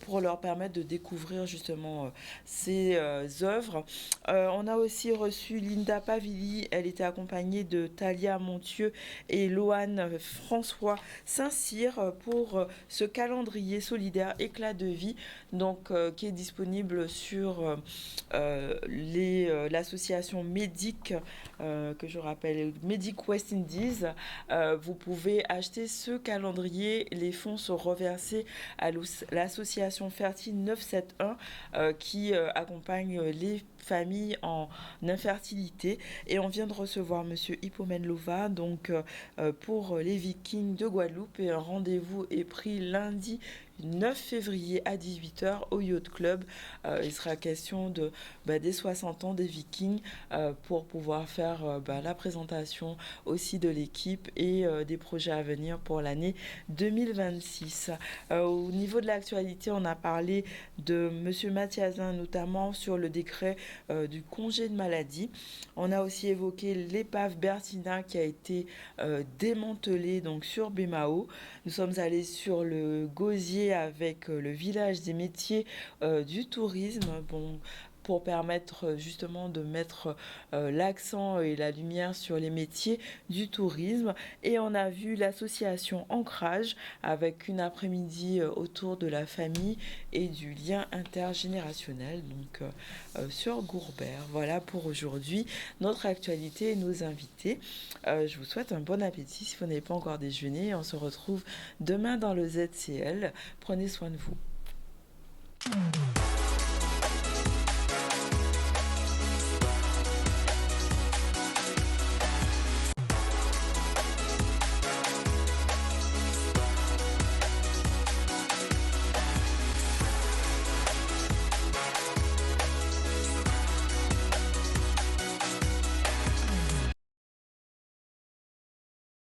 pour leur permettre de découvrir justement ces œuvres. On a aussi reçu Linda Pavilly, elle était accompagnée de Thalia Montieu et Loane François Saint-Cyr pour ce calendrier solidaire Éclat de vie, donc qui est disponible sur l'association Médic, que je rappelle, Médic West Indies. Vous pouvez acheter ce calendrier. Les fonds sont reversés à l'association Fertile 971 qui accompagne les familles en infertilité. Et on vient de recevoir Monsieur Hippomène Lova, donc pour les Vikings de Guadeloupe, et un rendez-vous est pris lundi 9 février à 18h au Yacht Club. Il sera question des 60 ans des Vikings pour pouvoir faire la présentation aussi de l'équipe et des projets à venir pour l'année 2026. Au niveau de l'actualité, on a parlé de Monsieur Mathiazin, notamment sur le décret du congé de maladie. On a aussi évoqué l'épave Bertina qui a été démantelée donc sur Bémao. Nous sommes allés sur le Gosier avec le village des métiers du tourisme, pour permettre justement de mettre l'accent et la lumière sur les métiers du tourisme. Et on a vu l'association Ancrage avec une après-midi autour de la famille et du lien intergénérationnel, donc sur Gourbert. Voilà pour aujourd'hui notre actualité et nos invités. Je vous souhaite un bon appétit si vous n'avez pas encore déjeuné. On se retrouve demain dans le ZCL. Prenez soin de vous.